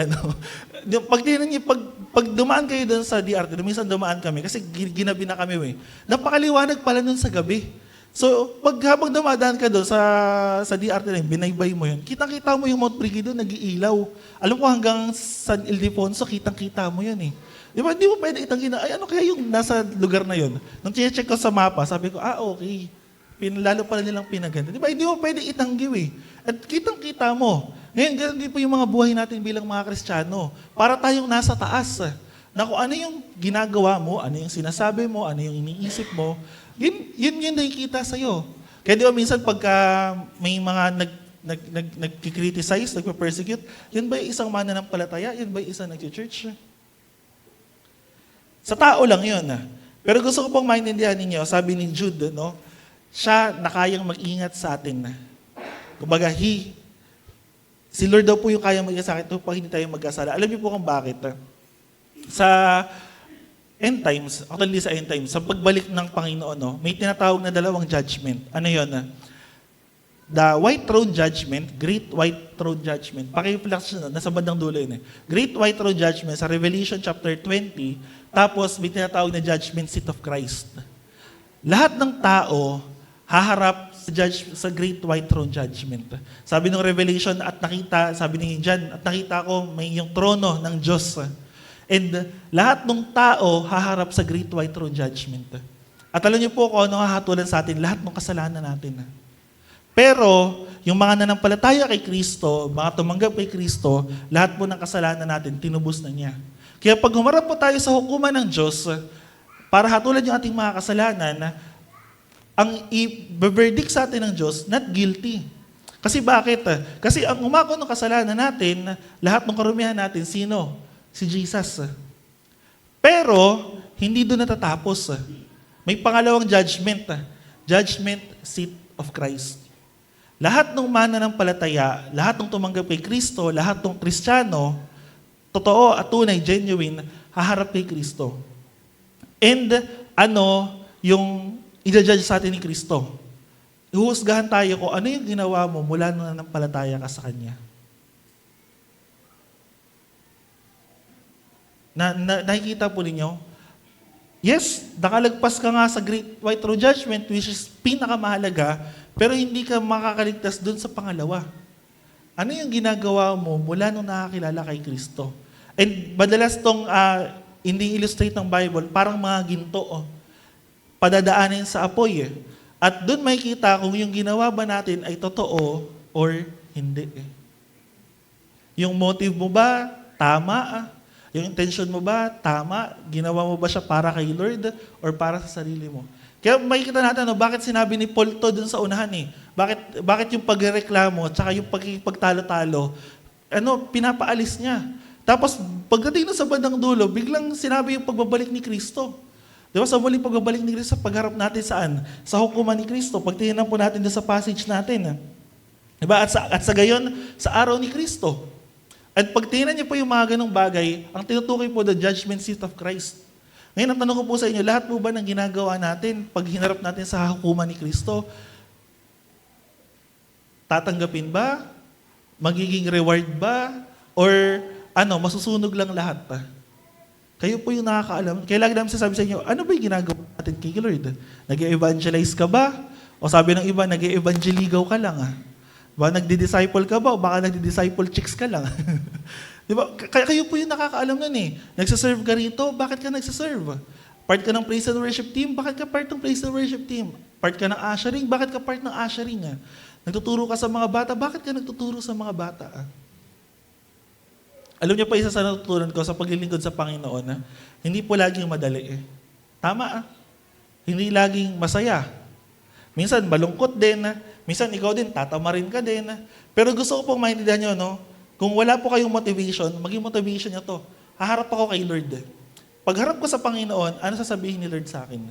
Pag dumaan kayo doon sa DRT, minsan dumaan kami kasi ginabi na kami Napakaliwanag pala doon sa gabi. So habang dumadaan ka doon sa DRT na binaybay mo yun, kitang-kita mo yung Mount Brigino nag-iilaw. Alam ko hanggang San Ildefonso, kitang-kita mo yun Di ba? Hindi mo pwede itangin ano kaya yung nasa lugar na yun? Nung check ko sa mapa, sabi ko, okay. Lalo pala nilang pinaganda. Di ba? Hindi mo pwede itanggi At kitang-kita mo. Ngayon, ganun din po yung mga buhay natin bilang mga Kristiyano. Para tayong nasa taas. Na kung ano yung ginagawa mo, ano yung sinasabi mo, ano yung iniisip mo, yun nakikita sa'yo. Kaya di ba minsan pagka may mga nag-criticize, nagpa-persecute, yun ba yung isang mananampalataya? Yun ba yung isang nag-church? Sa tao lang yun. Pero gusto ko pong maintindihan ninyo, sabi ni Jude, siya na kayang mag-ingat sa atin. Kumbaga, si Lord daw po yung kayang mag-ingat sa akin pag hindi tayo mag-asala. Alam niyo po kung bakit? Sa end times, actually sa end times, sa pagbalik ng Panginoon, may tinatawag na dalawang judgment. Ano yun? The White Throne Judgment, Great White Throne Judgment. Paki-flash na, nasa bandang dulo yun Great White Throne Judgment sa Revelation chapter 20, tapos may tinatawag na Judgment Seat of Christ. Lahat ng tao haharap sa Great White Throne Judgment. Sabi ng Revelation, sabi ni John, at nakita ko may yung trono ng Diyos. And lahat ng tao haharap sa Great White Throne Judgment. At alam niyo po kung ano hahatulan sa atin, lahat ng kasalanan natin. Pero, yung mga nanampalataya kay Kristo, mga tumanggap kay Kristo, lahat po ng kasalanan natin, tinubos na niya. Kaya pag humarap po tayo sa hukuman ng Diyos, para hatulan yung ating mga kasalanan, ang i-verdict sa atin ng Diyos, not guilty. Kasi bakit? Kasi ang umako ng kasalanan natin, lahat ng karumihan natin, sino? Si Jesus. Pero, hindi doon natatapos. May pangalawang judgment. Judgment seat of Christ. Lahat ng mananampalataya, lahat ng tumanggap kay Kristo, lahat ng Kristiyano, totoo at tunay, genuine, haharap kay Kristo. And yung i-judge sa atin ni Kristo. Ihuhusgahan tayo kung ano yung ginawa mo mula nung nanampalataya ka sa Kanya. Nakikita po ninyo? Yes, nakalagpas ka nga sa Great White Throne Judgment, which is pinakamahalaga, pero hindi ka makakaligtas dun sa pangalawa. Ano yung ginagawa mo mula nung nakakilala kay Kristo? And madalas tong hindi illustrate ng Bible, parang mga ginto, padadaanin sa apoy. At doon makikita kung yung ginawa ba natin ay totoo or hindi. Yung motive mo ba, tama? Yung intention mo ba, tama? Ginawa mo ba siya para kay Lord or para sa sarili mo? Kaya makikita natin, bakit sinabi ni Paul to dun sa unahan Bakit yung pagreklamo at yung pagtalo-talo, pinapaalis niya. Tapos, pagdating na sa bandang dulo, biglang sinabi yung pagbabalik ni Kristo. Di ba? Sa muling pagbabalik ni Kristo, pagharap natin saan? Sa hukuman ni Kristo. Pag tingnan po natin sa passage natin. Di ba? At sa gayon, sa araw ni Kristo. At pag tingnan niyo po yung mga ganong bagay, ang tinutukoy po the judgment seat of Christ. Ngayon, ang tanong ko po sa inyo, lahat po ba ng ginagawa natin pag hinarap natin sa hukuman ni Kristo, tatanggapin ba? Magiging reward ba? Or masusunog lang lahat? Kayo po yung nakakaalam. Kaya lagi namin sasabi sa inyo, ano ba yung ginagawa natin kay Lord? Nag-evangelize ka ba? O sabi ng iba, nag-evangeligaw ka lang. Ba, nagdi-disciple ka ba? O baka nagdi-disciple chicks ka lang? Di ba? Kayo po yung nakakaalam nun Nagsaserve ka rito, bakit ka nagsaserve? Part ka ng praise and worship team, bakit ka part ng praise and worship team? Part ka ng ushering, bakit ka part ng ushering? Nagtuturo ka sa mga bata, bakit ka nagtuturo sa mga bata? Alam niyo pa isa sa natutunan ko sa paglilingkod sa Panginoon, hindi po laging madali. Tama. Hindi laging masaya. Minsan malungkot din. Minsan ikaw din, tatamarin ka din. Pero gusto ko pong maintindihan nyo, kung wala po kayong motivation, maging motivation nyo to. Haharap ako kay Lord. Pagharap ko sa Panginoon, ano sasabihin ni Lord sa akin?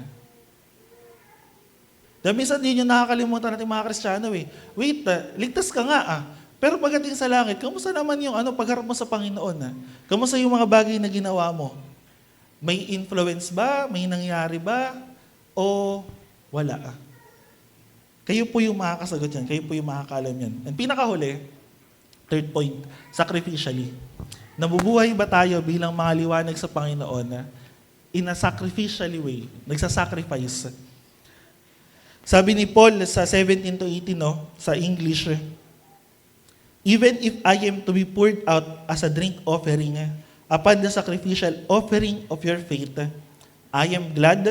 Dahil minsan din yung nakakalimutan natin mga Kristiyano Wait, ligtas ka nga Pero pagdating sa langit, kamusta naman yung pagharap mo sa Panginoon? Kamusta yung mga bagay na ginawa mo? May influence ba? May nangyari ba? O wala? Kayo po yung makakasagot yan. Kayo po yung makakaalam yan. And pinakahuli, third point, sacrificially. Nabubuhay ba tayo bilang mga liwanag sa Panginoon in a sacrificially way? Nagsasacrifice. Sabi ni Paul sa 17 to 18, sa English, even if I am to be poured out as a drink offering upon the sacrificial offering of your faith, I am glad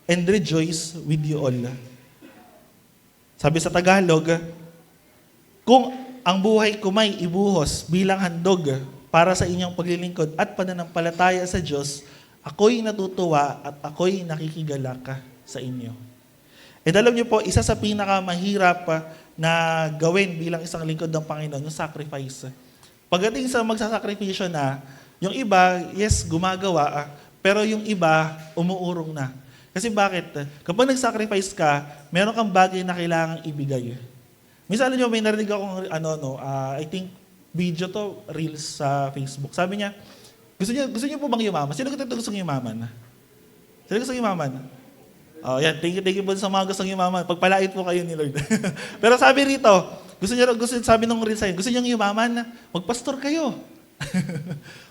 and rejoice with you all. Sabi sa Tagalog, kung ang buhay ko may ibuhos bilang handog para sa inyong paglilingkod at pananampalataya sa Diyos, ako'y natutuwa at ako'y nakikigalak sa inyo. And alam niyo po, isa sa pinakamahirap na gawin bilang isang lingkod ng Panginoon, yung sacrifice. Pagdating sa magsasakripisyo yung iba, yes, gumagawa, pero yung iba, umuurong na. Kasi bakit? Kapag nag-sacrifice ka, meron kang bagay na kailangang ibigay. Minsan, alam nyo, may narinig akong, I think, video to, reels sa Facebook. Sabi niya, gusto niyo po bang yumaman? Sino gusto nyo yumaman? Sino gusto yumaman? Yan, thank you po sa mga gustong yumaman. Pagpalait po kayo ni Lord. Pero sabi rito, sabi nung reels sa'yo, gusto niyo yumaman? Magpastor kayo.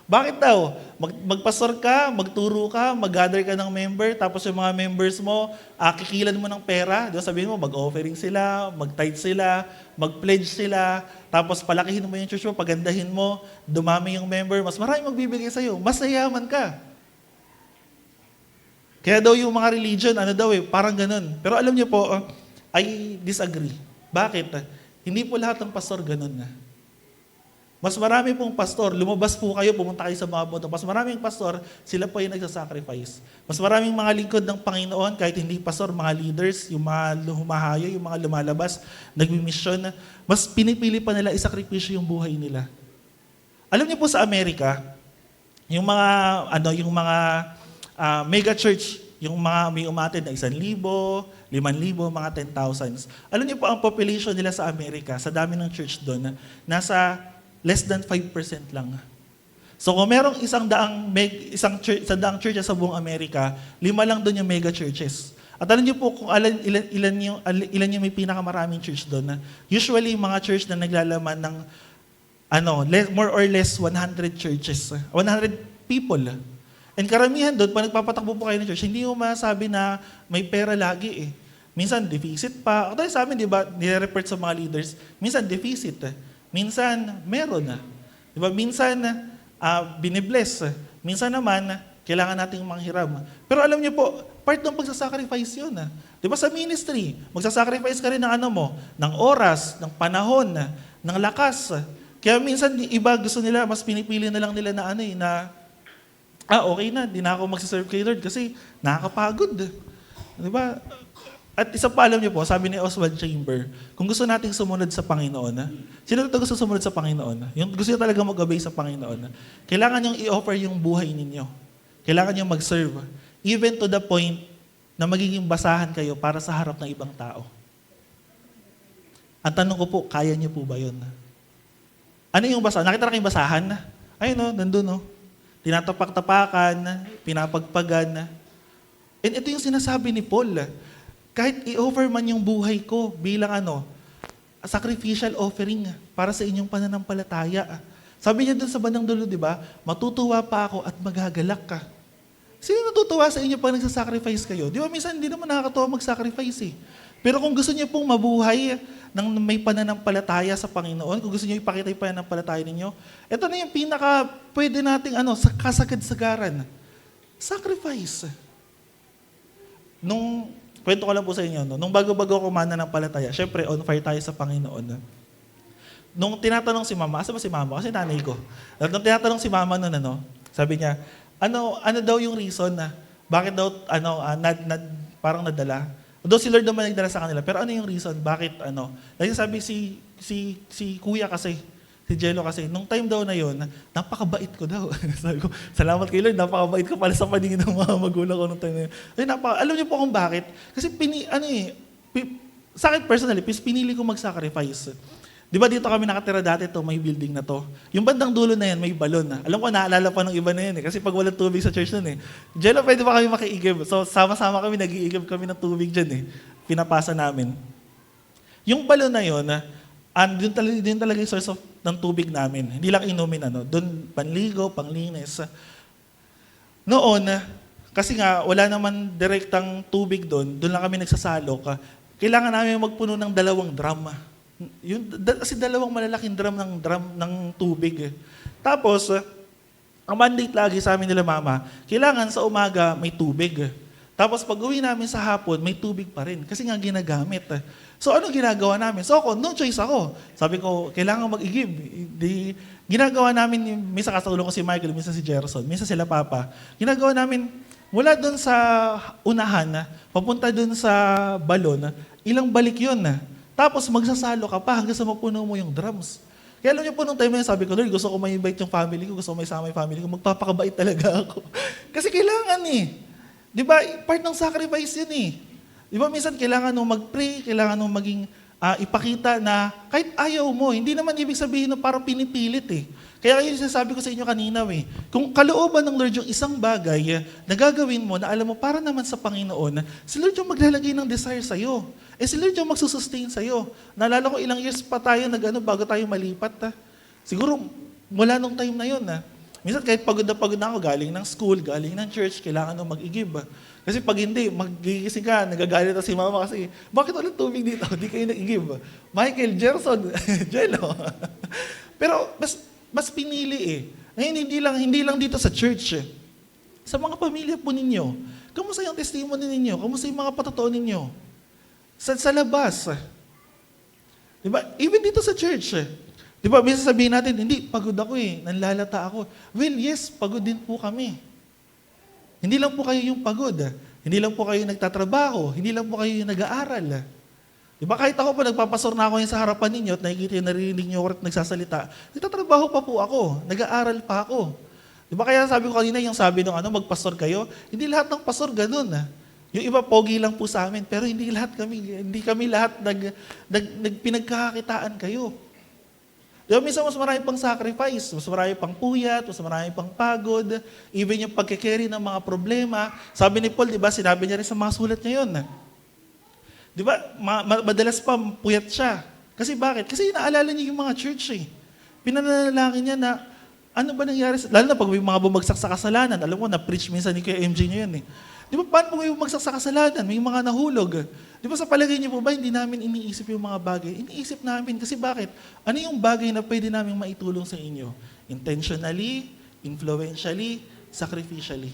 Bakit daw? Magpastor ka, magturo ka, mag-gather ka ng member, tapos yung mga members mo, kikilan mo ng pera. Di ba sabihin mo, mag-offering sila, mag-tithe sila, mag-pledge sila, tapos palakihin mo yung church mo, pagandahin mo, dumami yung member, mas marami magbibigay sa'yo, mas yayaman ka. Kaya daw yung mga religion, parang ganun. Pero alam niyo po, I disagree. Bakit? Hindi po lahat ng pastor ganun na. Mas marami pong pastor, lumabas po kayo, pumunta kayo sa mga boto. Mas maraming pastor, sila po yung nagsasacrifice. Mas maraming mga lingkod ng Panginoon, kahit hindi pastor, mga leaders, yung mga humahayo, yung mga lumalabas, nagmimisyon, mas pinipili pa nila isakripisyo yung buhay nila. Alam niyo po sa Amerika, yung mga mega church, yung mga may umatid na 1,000, 5,000, mga 10,000. Alam niyo po ang population nila sa Amerika, sa dami ng church doon, nasa less than 5% lang. So kung merong isang daang churches sa buong Amerika, 5 lang doon yung mega churches. At alam niyo po kung ilan yung may pinakamaraming church doon. Usually mga church na naglalaman ng more or less 100 churches, 100 people. And karamihan doon, pag nagpapatakbo po kayo ng church, hindi mo masabi na may pera lagi eh. Minsan deficit pa. O tayo sa amin, di ba, nire-report sa mga leaders, minsan deficit. Minsan, meron na. Diba? Minsan, binibless. Minsan naman, kailangan nating manghiram. Pero alam niyo po, part ng pagsasacrifice yun. Diba sa ministry, magsasacrifice ka rin ng ng oras, ng panahon, ng lakas. Kaya minsan, iba gusto nila, mas pinipili na lang nila okay na, di na ako magsaserve kay Lord kasi nakakapagod. Diba? At isa pa alam niyo po, sabi ni Oswald Chamber, kung gusto nating sumunod sa Panginoon, sino ito gusto sumunod sa Panginoon? Yung gusto niyo talaga mag-obey sa Panginoon, kailangan niyong i-offer yung buhay ninyo. Kailangan niyong mag-serve. Even to the point na magiging basahan kayo para sa harap ng ibang tao. Ang tanong ko po, kaya niyo po ba yun? Ano yung basahan? Nakita na kayong basahan? Ayun nandun Tinatapak-tapakan, pinapagpagan. And ito yung sinasabi ni Paul. Kahit i-offer man yung buhay ko bilang sacrificial offering para sa inyong pananampalataya. Sabi niya dun sa bandang dulo, di ba? Matutuwa pa ako at magagalak ka. Sino natutuwa sa inyo pag nagsasacrifice kayo? Di ba minsan hindi naman nakakatawa mag-sacrifice eh. Pero kung gusto niyo pong mabuhay ng may pananampalataya sa Panginoon, kung gusto niyo ipakita yung pananampalataya ninyo, ito na yung pwede nating kasagad-sagaran. Sacrifice. Kwento ko lang po sa inyo, nung bago-bago ako mananampalataya, syempre on fire tayo sa Panginoon. Nung tinatanong si Mama, asa ba si Mama? Kasi nanay ko. Nung tinatanong si Mama sabi niya, ano daw yung reason na bakit daw parang nadala? Although si Lord naman nagdala sa kanila, pero ano yung reason? Bakit Lagi sabi si Kuya kasi, si Jello kasi, nung time daw na yun, napakabait ko daw. Sabi ko, salamat kay Lord, napakabait ko pala sa paningin ng mga magulang ko nung time na yun. Alam niyo po kung bakit? Kasi sa akin personally, pinili ko mag-sacrifice. Di ba dito kami nakatira dati may building na to. Yung bandang dulo na yan, may balon. Alam ko, naalala pa ng iba na yan kasi pag walang tubig sa church nun Jello, pwede ba kami makiigib? So, sama-sama kami, nag-iigib kami ng tubig dyan Pinapasa namin. Yung balon na yun, doon talaga yung source ng tubig namin. Hindi lang inumin, doon panligo, panglinis. Noon, kasi nga, wala naman direktang tubig doon lang kami nagsasalok. Kailangan namin magpuno ng 2 drum. Kasi 2 malalaking drum ng tubig. Tapos, ang mandate lagi sa amin nila Mama, kailangan sa umaga may tubig. Tapos pag uwi namin sa hapon, may tubig pa rin. Kasi nga ginagamit. So ano ginagawa namin? So no choice ako. Sabi ko, kailangan mag-igib. Ginagawa namin, minsan kasaulo ko si Michael, minsan si Gerson, minsan sila Papa. Ginagawa namin, mula doon sa unahan, papunta doon sa balon, ilang balik yun. Tapos magsasalo ka pa hanggang sa mapuno mo yung drums. Kaya alam niyo po nung time na yun, sabi ko, Lord, gusto ko may invite yung family ko, gusto ko may sama yung family ko, magpapakabait talaga ako. Kasi kailangan Di ba, part ng sacrifice yun Di ba, minsan kailangan nung mag-pray, kailangan nung maging ipakita na kahit ayaw mo, hindi naman ibig sabihin na parang pinipilit Kaya yung sinasabi ko sa inyo kanina kung kalooban ng Lord yung isang bagay na gagawin mo na alam mo para naman sa Panginoon, si Lord yung maglalagay ng desire sa'yo. Si Lord yung magsusustain sa'yo. Naalala ko ilang years pa tayo bago tayo malipat. Siguro Mula nung time na yun. Minsan kahit pagod na ako, galing ng school, galing ng church, kailangan nung mag-igib. Kasi pag hindi, magigising ka, nagagalit na si mama kasi, bakit walang tubig dito? Hindi kayo nag-igib. Michael, Gerson, Jello. Pero mas pinili eh. Ngayon, hindi lang dito sa church. Sa mga pamilya po ninyo. Kamusta yung testimony ninyo? Kamusta yung mga patotoo ninyo? Sa labas. Diba? Even dito sa church. Diba, minsan sabihin natin, hindi, pagod ako eh, nanlalata ako. Well, yes, pagod din po kami. Hindi lang po kayo yung pagod. Hindi lang po kayo nagtatrabaho. Hindi lang po kayo yung nag-aaral. Diba, kahit ako po, nagpapasor na ako sa harapan ninyo at nakikita yung narinig nyo at nagsasalita, nagtatrabaho pa po ako, nag-aaral pa ako. Diba, kaya sabi ko kanina, yung sabi ng magpastor kayo, hindi lahat ng pastor ganun. Yung iba, pogi lang po sa amin, pero hindi kami lahat pinagkakakitaan kayo. Diba, minsan mas marami pang sacrifice, mas marami pang puyat, mas marami pang pagod, even yung pagkikerry ng mga problema. Sabi ni Paul, diba, sinabi niya rin sa mga sulat niya yun. Diba, madalas pa puyat siya. Kasi bakit? Kasi naalala niya yung mga church eh. Pinanalangin niya na, ano ba nangyari? Lalo na pag may mga bumagsak sa kasalanan, alam mo, na-preach minsan ni Kuya MJ niya yun eh. Di ba, paano kung may bumagsak sa kasalanan? May mga nahulog. Di ba sa palagay niyo po ba, hindi namin iniisip yung mga bagay? Iniisip namin. Kasi bakit? Ano yung bagay na pwede namin maitulong sa inyo? Intentionally, influentially, sacrificially.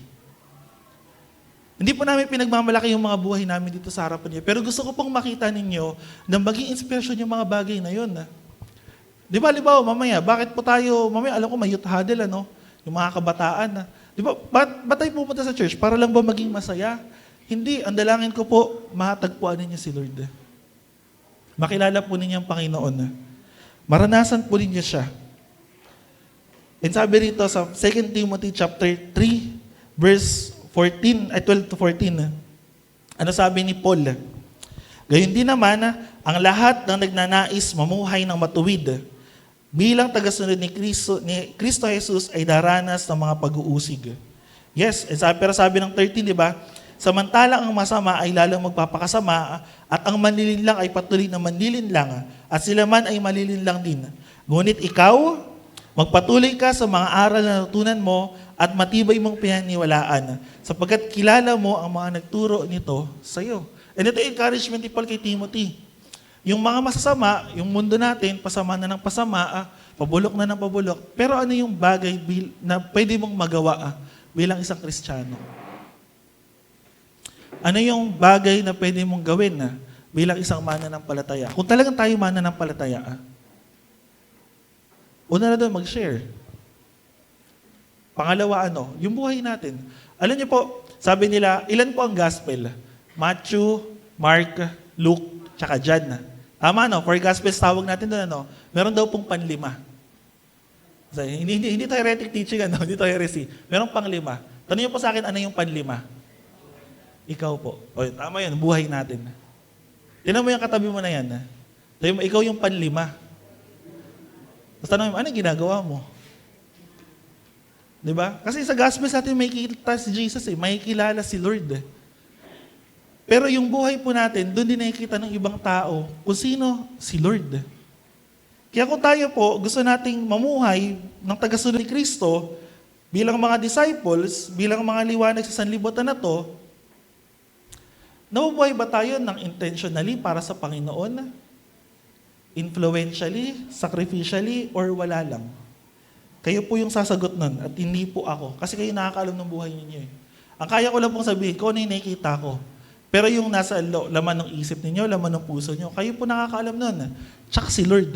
Hindi po namin pinagmamalaki yung mga buhay namin dito sa harapan niyo. Pero gusto ko pong makita ninyo na maging inspirasyon yung mga bagay na yun. Di ba, halimbawa, mamaya, bakit po tayo, mamaya, alam ko, may youth huddle, yung mga kabataan. Di ba, ba't tayo pupunta sa church? Para lang ba maging masaya? Hindi, ang dalangin ko po, matagpuan ninyo si Lord. Makilala po ninyo ang Panginoon. Maranasan po ninyo siya. And sabi rito sa 2 Timothy chapter 3, verse 12 to 14. Ano sabi ni Paul? Gayon din naman, ang lahat ng nagnanais mamuhay ng matuwid, bilang tagasunod ni Kristo Jesus ay daranas ng mga pag-uusig. Yes, pero sabi ng 13, di ba? Samantalang ang masama ay lalong magpapakasama at ang manlilinlang ay patuloy na manlilinlang at sila man ay malilinlang din. Ngunit ikaw, magpatuloy ka sa mga aral na natutunan mo at matibay mong pinaniwalaan sapagkat kilala mo ang mga nagturo nito sa iyo. And ito encouragement ni Paul kay Timothy. Yung mga masasama, yung mundo natin, pasama na ng pasama, pabulok na ng pabulok. Pero ano yung bagay na pwede mong magawa bilang isang Kristiyano? Ano yung bagay na pwede mong gawin bilang isang mananampalataya? Kung talagang tayo mananampalataya, una na doon, mag-share. Pangalawa, yung buhay natin. Alam niyo po, sabi nila, ilan po ang gospel? Matthew, Mark, Luke, tsaka John. Tama, For gospels, tawag natin doon, Meron daw pong panlima. So, hindi tayo heretic teaching, hindi tayo heresy. Meron panglima. Tanong niyo po sa akin, ano yung panlima? Ikaw po. O, tama yun, buhay natin. Tingnan mo yung katabi mo na yan. Sabi mo, ikaw yung panlima. Tapos tanong mo, ano ginagawa mo? Diba? Kasi sa gospel natin may kita si Jesus may kilala si Lord. Pero yung buhay po natin, doon din nakikita ng ibang tao kung sino si Lord. Kaya kung tayo po gusto nating mamuhay ng tagasunod ni Kristo bilang mga disciples, bilang mga liwanag sa sanlibutan na to, nabubuhay ba tayo ng intentionally para sa Panginoon? Influentially, sacrificially, or wala lang? Kayo po yung sasagot nun at hindi po ako. Kasi kayo nakakaalam ng buhay ninyo. Ang kaya ko lang pong sabihin, kung ano yung nakikita ko. Pero yung nasa laman ng isip ninyo, laman ng puso nyo, kayo po nakakaalam nun. Tsaka si Lord.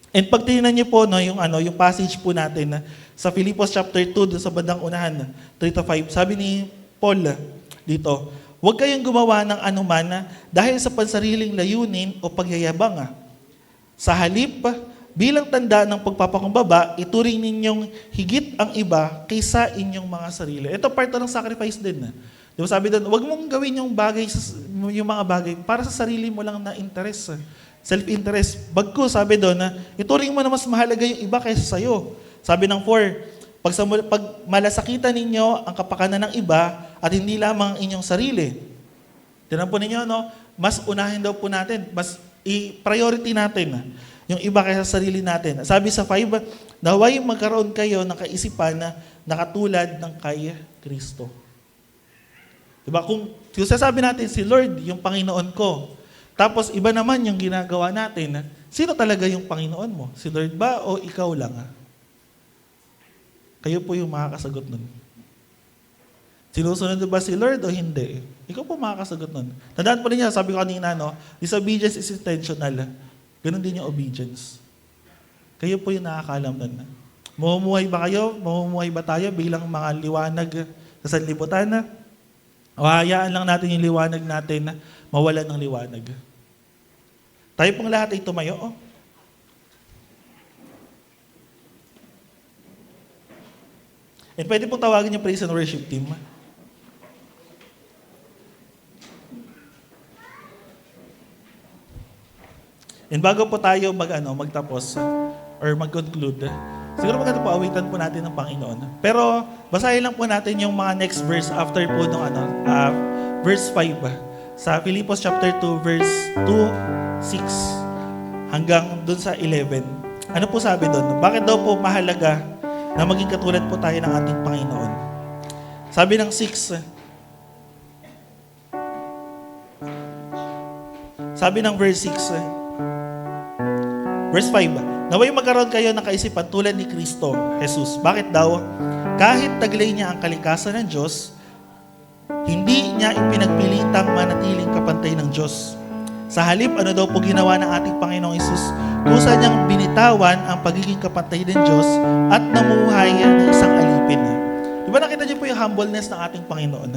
And pag tingnan niyo po yung passage po natin sa Philippians chapter 2, sa bandang unahan, 3-5, sabi ni Paul dito, huwag kayong gumawa ng anuman dahil sa pansariling layunin o pagyayabang. Sa halip, bilang tanda ng pagpapakumbaba, ituring ninyong higit ang iba kaysa inyong mga sarili. Ito part ng sacrifice din. Di ba sabi doon, huwag mong gawin yung mga bagay para sa sarili mo lang na interest. Self-interest. Bagko, sabi doon, ituring mo na mas mahalaga yung iba kaysa sa'yo. Sabi ng 4, pag malasakitan ninyo ang kapakanan ng iba at hindi lamang ang inyong sarili. Tinan po ninyo, mas unahin daw po natin, mas i-priority natin yung iba kaysa sarili natin. Sabi sa 5, naway magkaroon kayo ng kaisipan na nakatulad ng kay Kristo. Diba? Kung sasabi natin si Lord, yung Panginoon ko, tapos iba naman yung ginagawa natin, sino talaga yung Panginoon mo? Si Lord ba o ikaw lang? Kayo po yung makakasagot nun. Sinusunod ba si Lord o hindi? Ikaw po makakasagot nun. Tandaan po niya, sabi ko kanina, no, disobedience is intentional. Ganon din yung obedience. Kayo po yung nakakaalam nun. Mamumuhay ba kayo? Mamumuhay ba tayo bilang mga liwanag sa sanlibutan? O hayaan lang natin yung liwanag natin na mawalan ng liwanag. Tayo pong lahat ay tumayo. Oh. And pwede pong tawagin yung praise and worship team. And bago po tayo magtapos or mag-conclude, siguro maganda po awitan po natin ng Panginoon. Pero basahin lang po natin yung mga next verse after po ng verse 5 sa Filipos chapter 2 verse 2, 6 hanggang dun sa 11. Ano po sabi doon? Bakit daw po mahalaga na maging katulad po tayo ng ating Panginoon? Sabi ng 6, sabi ng verse 6, verse 5, naway magkaroon kayo ng kaisipan tulad ni Kristo, Jesus. Bakit daw? Kahit taglay niya ang kalikasan ng Diyos, hindi niya ipinagpilitang manatiling kapantay ng Diyos. Sa halip, ano daw po ginawa ng ating Panginoong Jesus? Kusa niyang binitawan ang pagiging kapantay ng Diyos at namuhay ng isang alipin. Diba nakita niyo po yung humbleness ng ating Panginoon?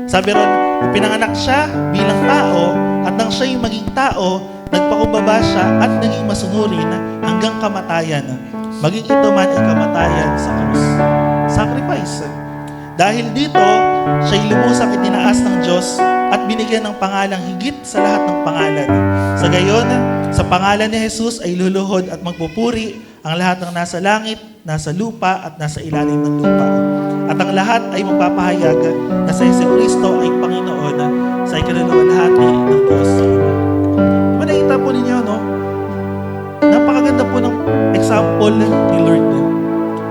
Sabi ron, pinanganak siya bilang tao at nang siya'y maging tao, nagpakumbaba siya at naging masunurin hanggang kamatayan. Maging ito man ay kamatayan sa krus. Sacrifice. Dahil dito, siya'y lumusang itinaas ng Diyos at binigyan ng pangalang higit sa lahat ng pangalan. Sa gayon, sa pangalan ni Jesus ay luluhod at magpupuri ang lahat ng nasa langit, nasa lupa at nasa ilalim ng lupa. At ang lahat ay magpapahayag na si Jesucristo ay Panginoon sa ikaluluwalhati ng Diyos. Nakita po ninyo, no? Napakaganda po ng example ni Lord.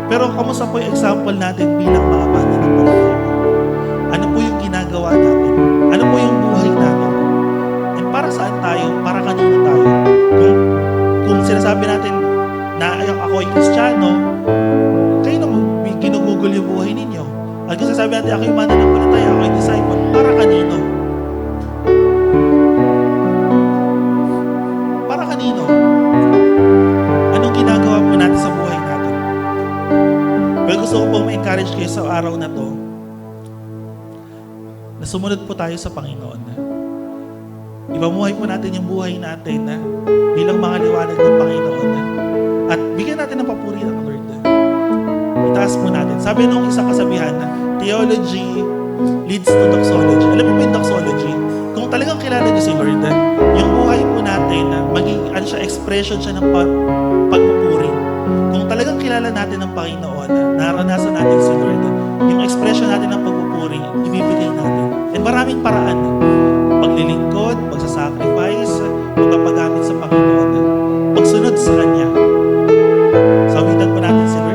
Pero kamusta po yung example natin bilang mga mananampalataya? Ano po yung ginagawa natin? Ano po yung buhay natin? And para saan tayo? Para kanino tayo? Kung sinasabi natin na ako ay Kristiyano, kayo na ginugugol yung buhay ninyo. At kung sinasabi natin ako yung mananampalataya, ako yung disciple, para kanino? Anong ginagawa po natin sa buhay natin? Pero gusto ko pong ma-encourage kayo sa araw na to na sumunod po tayo sa Panginoon. Ipamuhay po natin yung buhay natin bilang mga liwanag ng Panginoon at bigyan natin ng papuri ng Lord. Itaas po natin. Sabi nung isang kasabihan, theology leads to doxology. Alam mo po yung doxology? Kung talagang kilala niyo si Lord, yung buhay po natin, maging expression siya ng pagpupuri. Kung talagang kilala natin ng Panginoon, naranasan natin si Lord, yung expression natin ng pagpupuri, ibibigay natin. And maraming paraan. Paglilingkod, pagsasacrifice, pagpapagamit sa Panginoon, pagsunod sa Kanya. Sawitan po natin si Lord.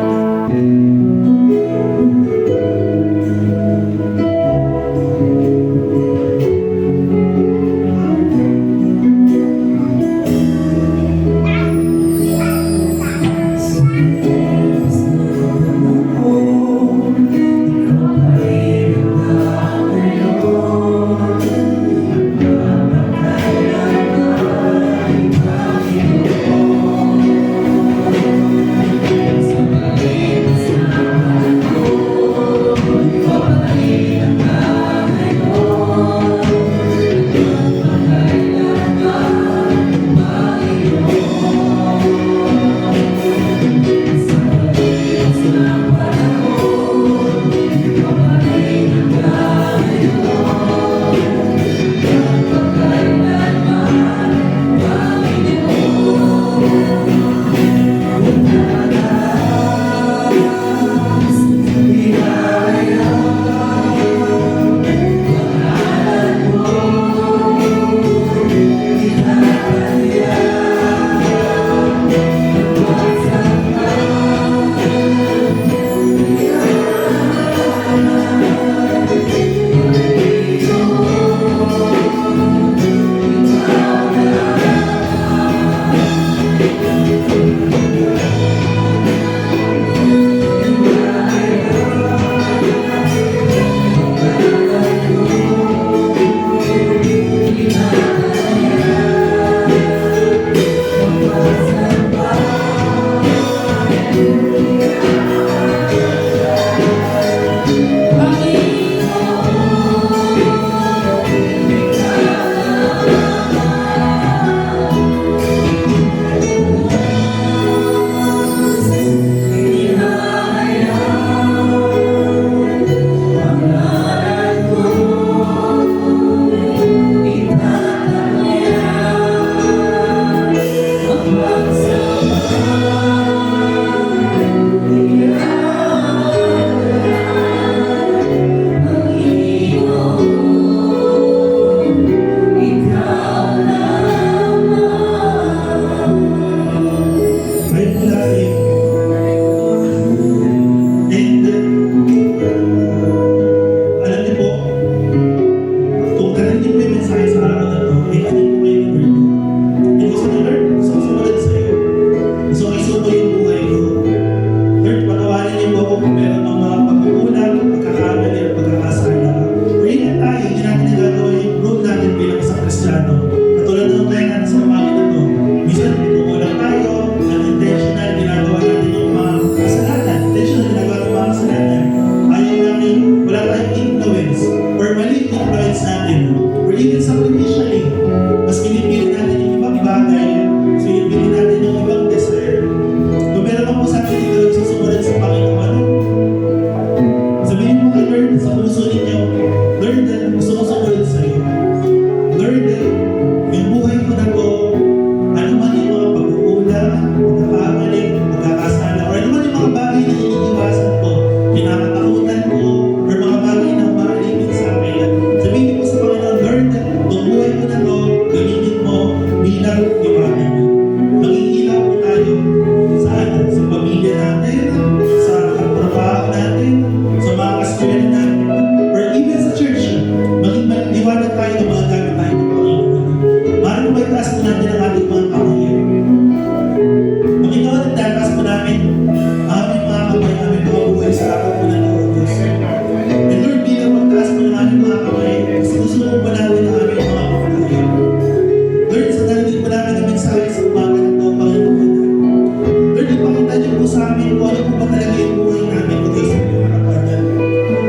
kung ano po ba talaga yung buhay namin, o Diyos, sa iyong harapan.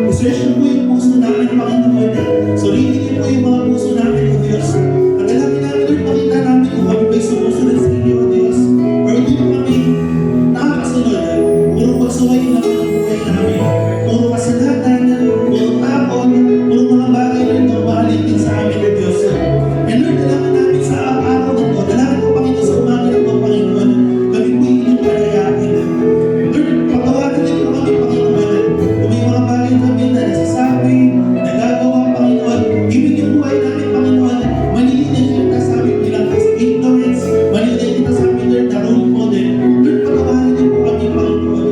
I-search niyo po yung puso namin, Panginoon. Sulitin niyo po yung mga puso namin, O Diyos. At dalangin namin, Lord, makita namin kung kami ba'y sumusunod sa inyo, O Diyos. Or hindi po kami nakakasunod. Puro pagsuwayin lang ang buhay namin. Puro kasalanan, puro takot, puro mga bagay na maalipin sa amin, O Diyos. And Lord, dalangin namin sa araw na to, dalangin ko, Panginoon, sa umaga na to, Panginoon, kami po inyong palayain. Lord, patawarin niyo po kami, Panginoon. Kung may mga bagay kami na nasasabi, nagagawa, Panginoon, ibig yung buhay namin, Panginoon, malilitin kita sa amin bilang ignorance, malilitin kita sa amin, Lord, na role model. Lord, patawarin niyo po kami, Panginoon.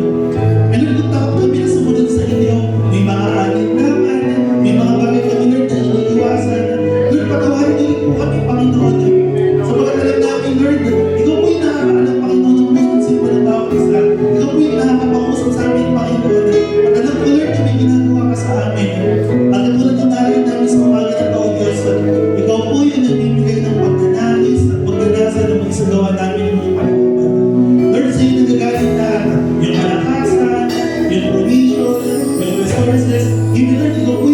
And Lord, kung takot kami na sumunod sa inyo, may mga alinlangan, may mga bagay kami, Lord, na iniiwasan. Lord, patawarin niyo rin po kami, Panginoon. Sa mga alam namin, Lord, ikaw po yung nakakaalam, Panginoon, ng puso't simple ng bawat isa. Ikaw po yung nakakapangusap sa amin, Panginoon. At alam ko, Lord, na may ginagawa ka sa amin. At katulad ng narinig namin sa umaga na to, Diyos, ikaw po yung nagbibigay ng pagnanais at pagnanasa ng mga isagawa namin ng mga kalooban. Lord, sa iyo nagagaling lahat. Yung kalakasan, yung provision, yung resources. Even Lord, ikaw po